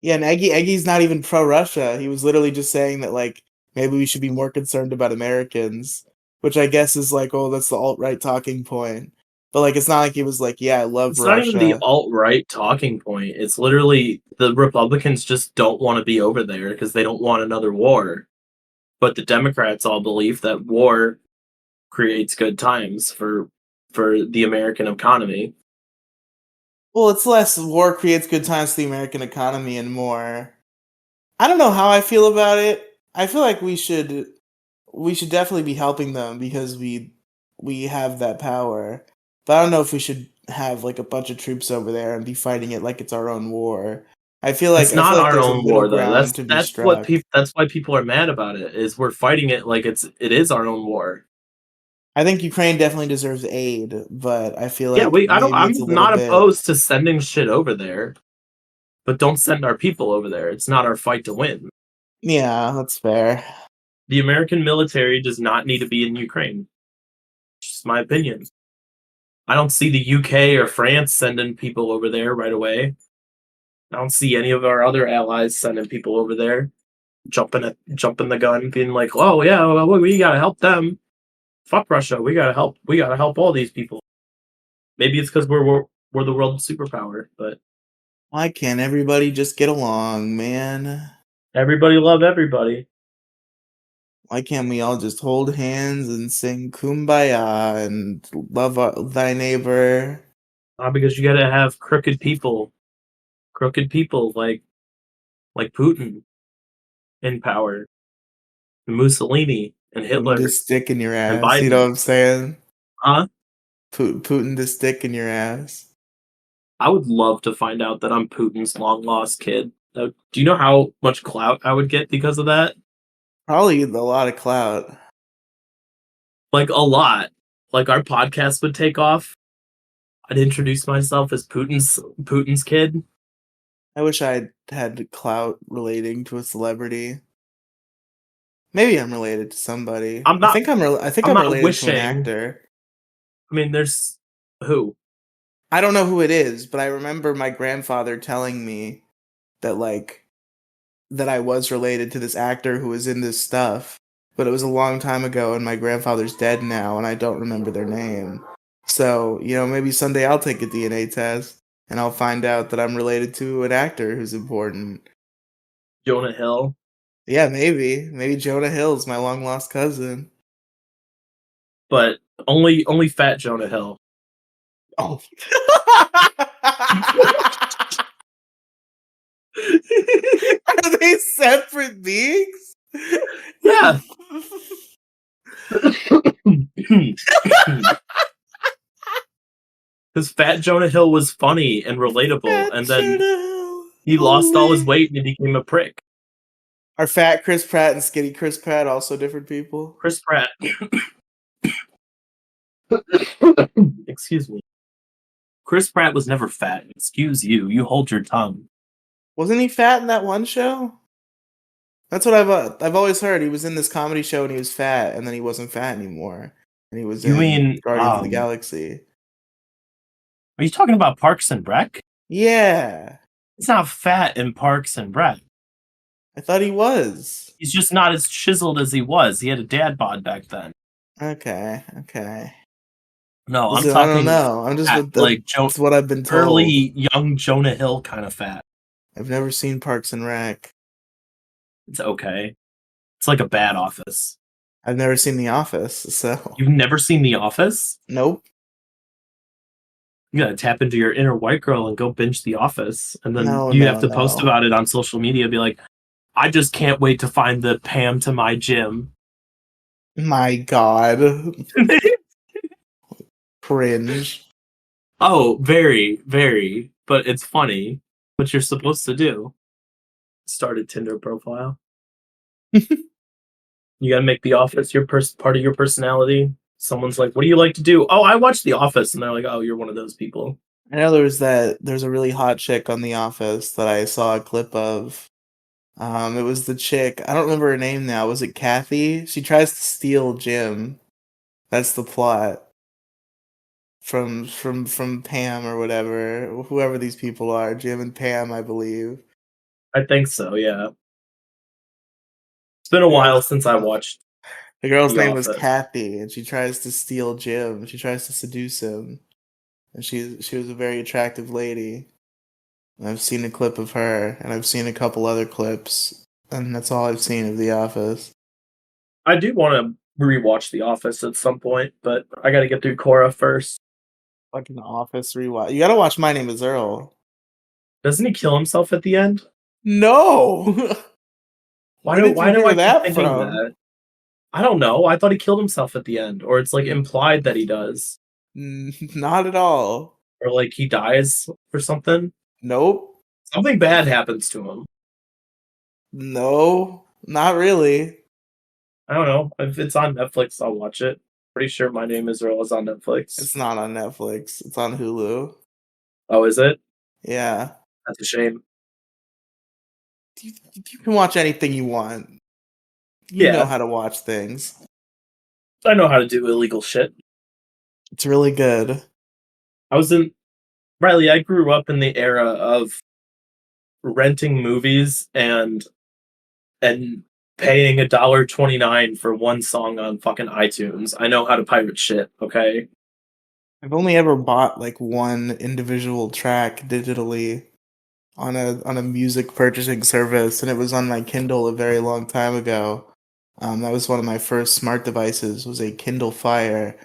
Yeah, and Eggy's not even pro-Russia. He was literally just saying that like maybe we should be more concerned about Americans, which I guess is like, oh, that's the alt-right talking point. But like it's not like he was like, yeah, I love It's not even the Russia. alt-right talking point. It's literally the Republicans just don't want to be over there because they don't want another war. But the Democrats all believe that war creates good times for the American economy. Well, it's less war creates good times for the American economy and more. I don't know how I feel about it. I feel like we should definitely be helping them because we have that power. But I don't know if we should have like a bunch of troops over there and be fighting it like it's our own war. It's I feel not like our there's a own middle war though. ground to be struck. That's why people are mad about it. Is we're fighting it like it is our own war. I think Ukraine definitely deserves aid, but I feel Yeah, like maybe I'm it's a little not bit. opposed to sending shit over there, but don't send our people over there. It's not our fight to win. Yeah, that's fair. The American military does not need to be in Ukraine. Just my opinion. I don't see the UK or France sending people over there right away. I don't see any of our other allies sending people over there, jumping the gun, being like, "Oh yeah, well, we gotta help them. Fuck Russia. We gotta help. We gotta help all these people." Maybe it's because we're the world superpower, but Why can't everybody just get along, man? everybody love everybody. Why can't we all just hold hands and sing Kumbaya and love thy neighbor? Because you gotta have crooked people like Putin in power, and Mussolini and Putin Hitler to stick in your and ass. You know Biden. what I'm saying? Huh? Putin to stick in your ass. I would love to find out that I'm Putin's long lost kid. Do you know how much clout I would get because of that? Probably a lot of clout. Like a lot. Like our podcast would take off. I'd introduce myself as Putin's kid. I wish I had clout relating to a celebrity. Maybe I'm related to somebody. I'm not I think I'm I'm not related to an wishing. actor. I mean, there's who? I don't know who it is, but I remember my grandfather telling me that like that I was related to this actor who was in this stuff, but it was a long time ago and my grandfather's dead now and I don't remember their name. So, maybe someday I'll take a DNA test and I'll find out that I'm related to an actor who's important. Jonah Hill. Yeah, maybe Jonah Hill's my long lost cousin. But only fat Jonah Hill. Oh. Are they separate beings? Yeah. Because fat Jonah Hill was funny and relatable, Fat and then Jonah Hill. he lost all his Holy. weight and he became a prick. Are fat Chris Pratt and skinny Chris Pratt also different people? Chris Pratt. Excuse me. Chris Pratt was never fat. Excuse you. You hold your tongue. Wasn't he fat in that one show? That's what I've always heard. He was in this comedy show and he was fat, and then he wasn't fat anymore, and he was You in mean, Guardians of the Galaxy. are you talking about Parks and Rec? Yeah, He's not fat in Parks and Rec. I thought he was. He's just not as chiseled as he was. He had a dad bod back then. Okay. No, I'm Listen, I don't talking know. I'm just fat, with like that's what I've been told. early young Jonah Hill kind of fat. I've never seen Parks and Rec. It's okay. It's like a bad Office. I've never seen The Office, so You've never seen The Office? nope. You gotta tap into your inner white girl and go binge The Office, and then No, you have no, to post no. about it on social media. Be like, I just can't wait to find the Pam to my gym. My God, cringe. Oh, very, very. But it's funny. What you're supposed to do. Start a Tinder profile. You gotta make The Office your part of your personality. Someone's like, "What do you like to do?" "Oh, I watch The Office," and they're like, "Oh, you're one of those people." I know there's a really hot chick on The Office that I saw a clip of. It was the chick. I don't remember her name now. Was it Kathy? She tries to steal Jim. That's the plot from Pam or whatever, whoever these people are. Jim and Pam, I believe. I think so. Yeah, it's been a The while girl's since I watched the girl's The name was Office. Kathy, and she tries to steal Jim. She tries to seduce him, and she was a very attractive lady. And I've seen a clip of her, and I've seen a couple other clips, and that's all I've seen of The Office. I do want to rewatch The Office at some point, but I got to get through Cora first. Fucking Office rewatch. You gotta watch My Name Is Earl. Doesn't he kill himself at the end? No! Why Where do did you why do hear I keep that thinking from? that? I don't know. I thought he killed himself at the end, or it's like implied that he does, Not at all. or like he dies or something. Nope. Something bad happens to him. No, not really. I don't know. If it's on Netflix, I'll watch it. Pretty sure My Name Is Earl is on Netflix. It's not on Netflix. It's on Hulu. Oh, is it? Yeah. That's a shame. You can watch anything you want. You know Yeah, how to watch things. I know how to do illegal shit. It's really good. I was in Riley. I grew up in the era of renting movies and paying $1.29 for one song on fucking iTunes. I know how to pirate shit, okay? I've only ever bought like one individual track digitally on a music purchasing service, and it was on my Kindle a very long time ago. That was one of my first smart devices. Was a Kindle Fire,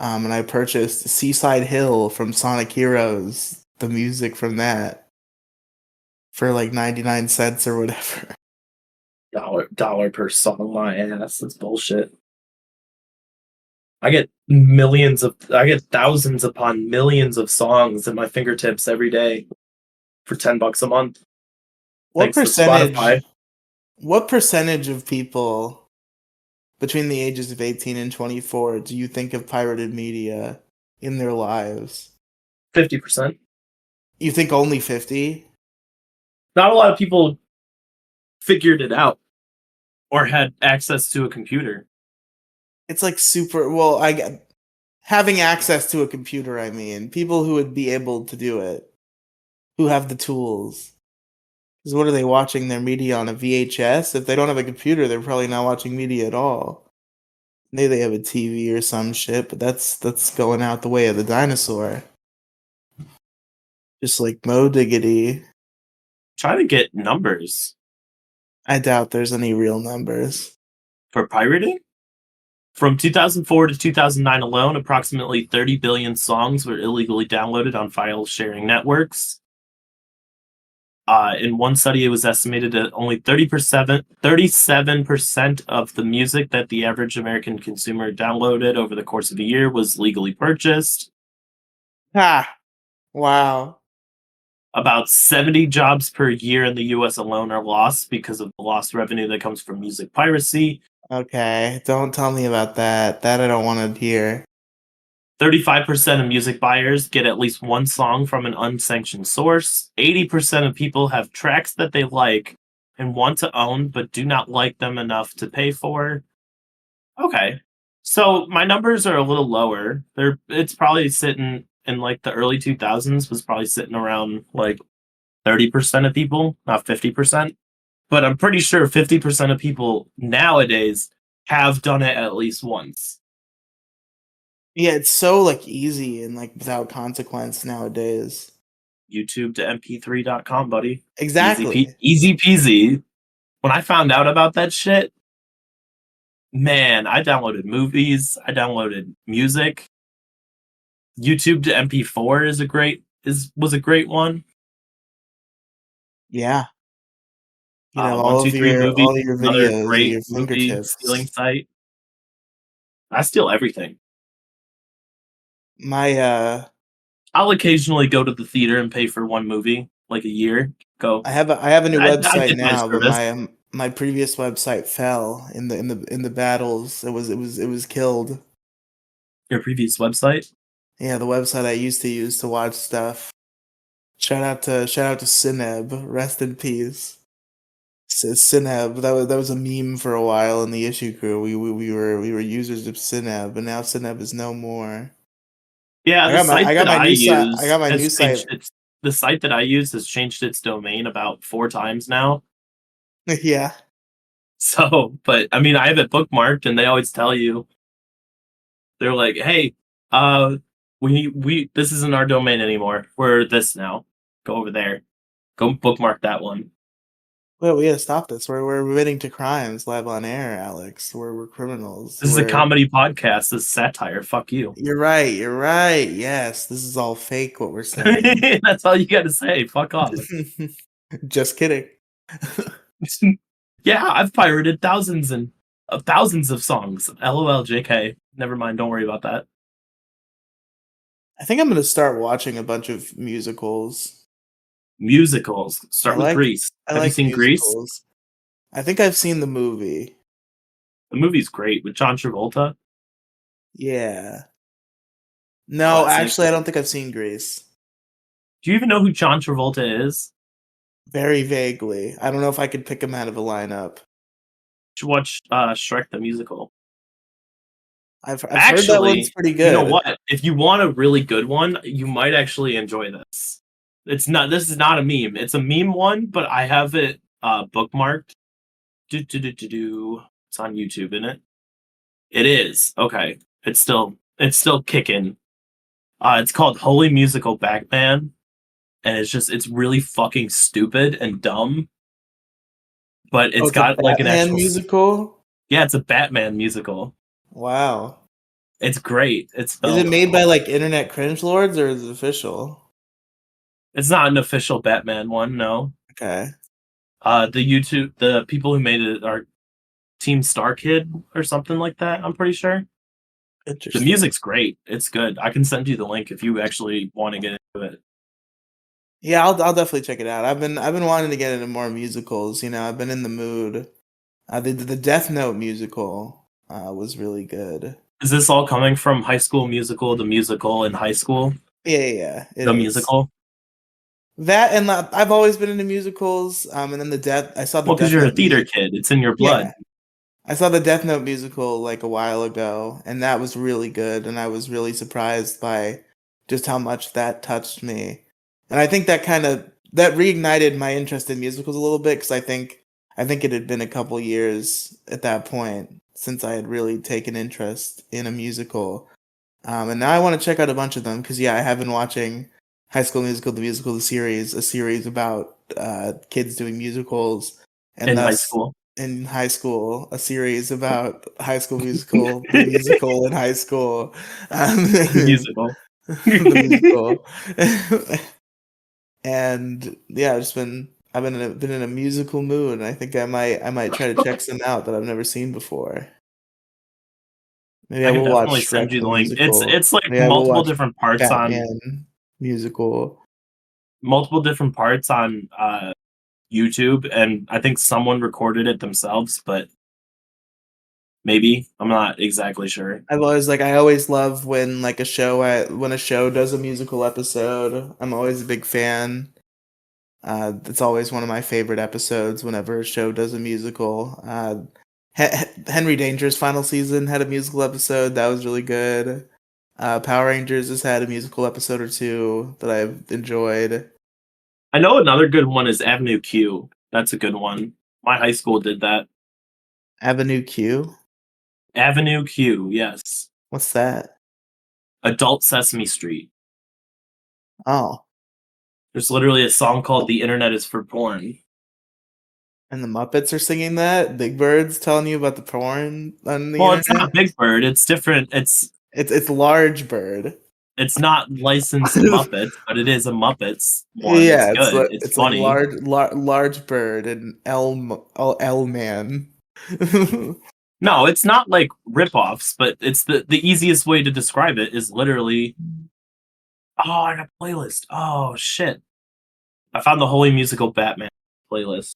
and I purchased Seaside Hill from Sonic Heroes, the music from that, for like 99 cents or whatever. Dollar per song, my ass. That's bullshit. I get thousands upon millions of songs at my fingertips every day for $10 a month, What thanks to percentage? Spotify. What percentage of people between the ages of 18 and 24 do you think have pirated media in their lives? 50%. You think only 50? Not a lot of people figured it out or had access to a computer. It's like super well, I get having access to a computer, I mean, people who would be able to do it, who have the tools. Because what are they watching their media on a VHS? If they don't have a computer, they're probably not watching media at all. Maybe they have a TV or some shit, but that's going out the way of the dinosaur. Just like Mo Diggity. Try to get numbers. I doubt there's any real numbers. For pirating? From 2004 to 2009 alone, approximately 30 billion songs were illegally downloaded on file sharing networks. In one study, it was estimated that only 37% of the music that the average American consumer downloaded over the course of a year was legally purchased. Ha! Wow. About 70 jobs per year in the US alone are lost because of the lost revenue that comes from music piracy. Okay, don't tell me about that. That I don't want to hear. 35% of music buyers get at least one song from an unsanctioned source. 80% of people have tracks that they like and want to own, but do not like them enough to pay for. Okay. So my numbers are a little lower. It's probably sitting in like the early 2000s was probably sitting around like 30% of people, not 50%. But I'm pretty sure 50% of people nowadays have done it at least once. Yeah, it's so like easy and like without consequence nowadays. YouTube to mp3.com, buddy. Exactly. Easy peasy. When I found out about that shit, man, I downloaded movies, I downloaded music. YouTube to MP4 was a great one. Yeah. You have One two three movies, all your another videos at great your movie stealing fingertips. site. I steal everything. My I'll occasionally go to the theater and pay for one movie, like a year. Go. I have a new I website did my now, but service. my previous website fell in the battles. It was killed. Your previous website. Yeah, the website I used to use to watch stuff. Shout out to Cineb. Rest in peace. Cineb. That was a meme for a while in the issue crew. We were users of Cineb, but now Cineb is no more. Yeah, the site I got that my I new site. I use got my has new changed site. its the site that I use has changed its domain about 4 times now. Yeah. So, but I mean, I have it bookmarked, and they always tell you they're like, "Hey, uh, we this isn't our domain anymore. We're this now. Go over there. Go bookmark that one." Well, we gotta stop this. We're admitting to crimes live on air, Alex. We're criminals. This is a comedy podcast. This is satire. Fuck you. You're right. You're right. Yes, this is all fake. What we're saying. That's all you got to say. Fuck off. Just kidding. Yeah, I've pirated thousands of songs. LOL, JK. Never mind. Don't worry about that. I think I'm gonna start watching a bunch of musicals. Musicals. Start with Grease. I Have you like seen Grease? musicals. I think I've seen the movie. The movie's great with John Travolta. Yeah. No, Classic. actually, I don't think I've seen Grease. Do you even know who John Travolta is? Very vaguely. I don't know if I could pick him out of a lineup. You should watch Shrek the Musical. I've heard that one's Actually, pretty you know good. what? If you want a really good one, you might actually enjoy this. This is not a meme. It's a meme one, but I have it bookmarked. It's on YouTube, isn't it? It is. Okay. It's still kicking. It's called Holy Musical Batman, and it's really fucking stupid and dumb, but Oh, it's it's a got like an Batman actual musical? yeah, it's a Batman musical. Wow. It's great. It's Is it spelled made by like internet cringe lords or is it official? it's not an official Batman one, no. Okay. The people who made it are Team Star Kid or something like that, I'm pretty sure. The Interesting. music's great. It's good. I can send you the link if you actually want to get into it. Yeah, I'll definitely check it out. I've been wanting to get into more musicals, you know, I've been in the mood. The Death Note musical was really good. Is this all coming from High School Musical, the musical in high school? Yeah, it The is. musical? That and I've always been into musicals. And then I saw the Well, because Death you're a Note theater music. kid. It's in your blood. Yeah, I saw the Death Note musical like a while ago, and that was really good. And I was really surprised by just how much that touched me. And I think that reignited my interest in musicals a little bit because I think it had been a couple years at that point since I had really taken interest in a musical. And now I want to check out a bunch of them because yeah, I have been watching High School Musical, the musical, the series, a series about kids doing musicals. and in high thus school. in high school, a series about High School Musical, the musical in high school, Musical. the musical, and yeah, I've been in a musical mood, and I think I might try to check some out that I've never seen before. Maybe I I can will watch definitely send Shrek you the the link. It's musical. it's like Maybe I will watch Batman musical. multiple different parts on YouTube, and I think someone recorded it themselves, but maybe I'm not exactly sure. I always love when like when a show does a musical episode. I'm always a big fan. It's always one of my favorite episodes whenever a show does a musical. Henry Danger's final season had a musical episode that was really good. Power Rangers has had a musical episode or two that I've enjoyed. I know another good one is Avenue Q. That's a good one. My high school did that. Avenue Q? Avenue Q, yes. What's that? Adult Sesame Street. Oh, There's literally a song called "The Internet Is for Porn." and the Muppets are singing that? Big Bird's telling you about the porn on the Well, it's internet? not Big Bird. It's different. It's Large Bird. It's not licensed Muppets, but it is a Muppets one. It's Yeah, good. It's it's like funny. Large Bird and L Man. No, it's not like ripoffs, but it's the easiest way to describe it is literally. Oh, I got a playlist. Oh shit! I found the Holy Musical Batman playlist.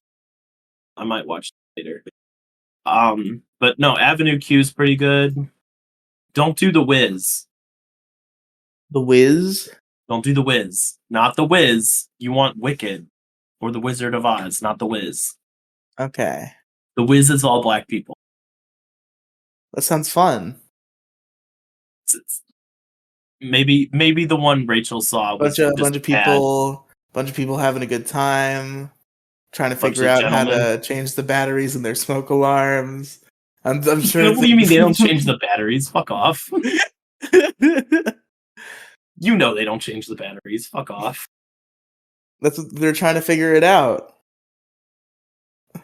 I might watch it later. But no, Avenue Q is pretty good. Don't do the Wiz. The Wiz. Don't do the Wiz. Not the Wiz. You want Wicked or the Wizard of Oz, not the Wiz. Okay, The Wiz is all black people. that sounds fun. It's maybe the one Rachel saw was just bad. Bunch of people having a good time, trying to Bunch figure of out how gentlemen. to change the batteries in their smoke alarms. I'm sure What do you mean they don't change the batteries? Fuck off. You know they don't change the batteries. Fuck off. that's what they're trying to figure it out.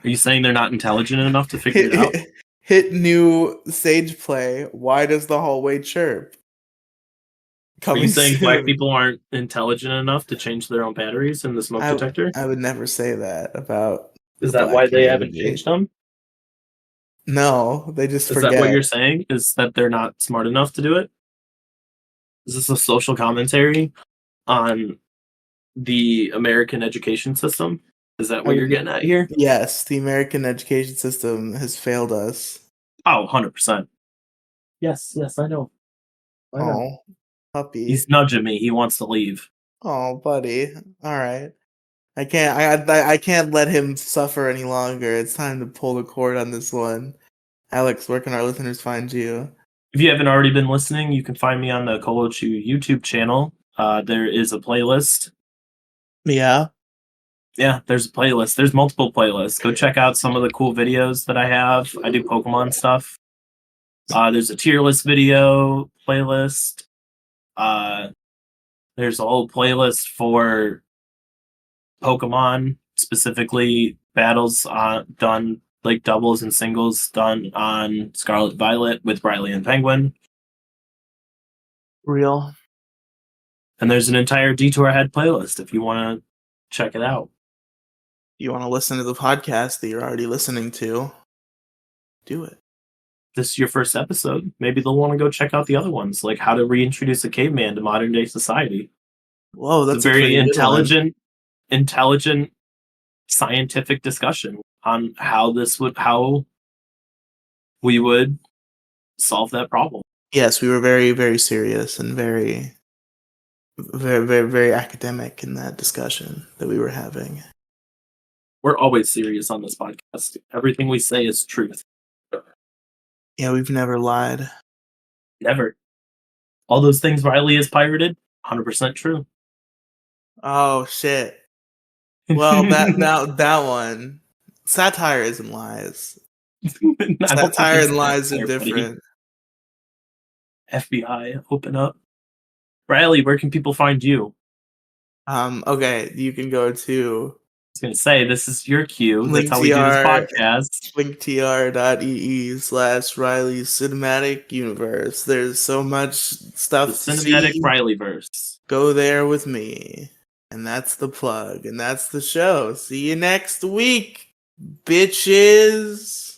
Are you saying they're not intelligent enough to figure it out? Hit new sage play. Why does the hallway chirp? Are you Coming saying black soon. people aren't intelligent enough to change their own batteries in the smoke detector? I would never say that about Is the that black why they haven't community. changed them? No, they just Is that what forget. you're saying? Is that they're not smart enough to do it? Is this a social commentary on the American education system? Is that I what would, you're getting at here? yes, the American education system has failed us. Oh, 100%. Yes, yes, I know. I know. Oh, puppy. He's nudging me. He wants to leave. Oh, buddy. All right. I can't let him suffer any longer. It's time to pull the cord on this one. Alex, where can our listeners find you? If you haven't already been listening, you can find me on the Kolochu YouTube channel. There is a playlist. Yeah. Yeah, there's a playlist. There's multiple playlists. Go check out some of the cool videos that I have. I do Pokemon stuff. There's a tier list video playlist. Uh, there's a whole playlist for Pokemon, specifically battles done like doubles and singles done on Scarlet Violet with Riely and Penguin. Real. And there's an entire Detour Head playlist if you want to check it out. You want to listen to the podcast that you're already listening to? Do it. This is your first episode. Maybe they'll want to go check out the other ones, like how to reintroduce a caveman to modern day society. Whoa, It's a that's a very pretty good one. intelligent scientific discussion on how we would solve that problem. Yes, we were very, very serious and very academic in that discussion that we were having. We're always serious on this podcast. Everything we say is truth. Yeah, we've never lied. Never. All those things Riely has pirated, 100% true. Oh shit. Well, I that one. Satire isn't lies. don't think Satire it's and lies are there, buddy. different. FBI, open up. Riely, where can people find you? Okay, you can go to was gonna say, this is your cue. That's how we do this linktr podcast. linktr.ee/Riely's cinematic universe. There's so much stuff The to cinematic see. Rileyverse. Go there with me. And that's the plug. And that's the show. See you next week, bitches.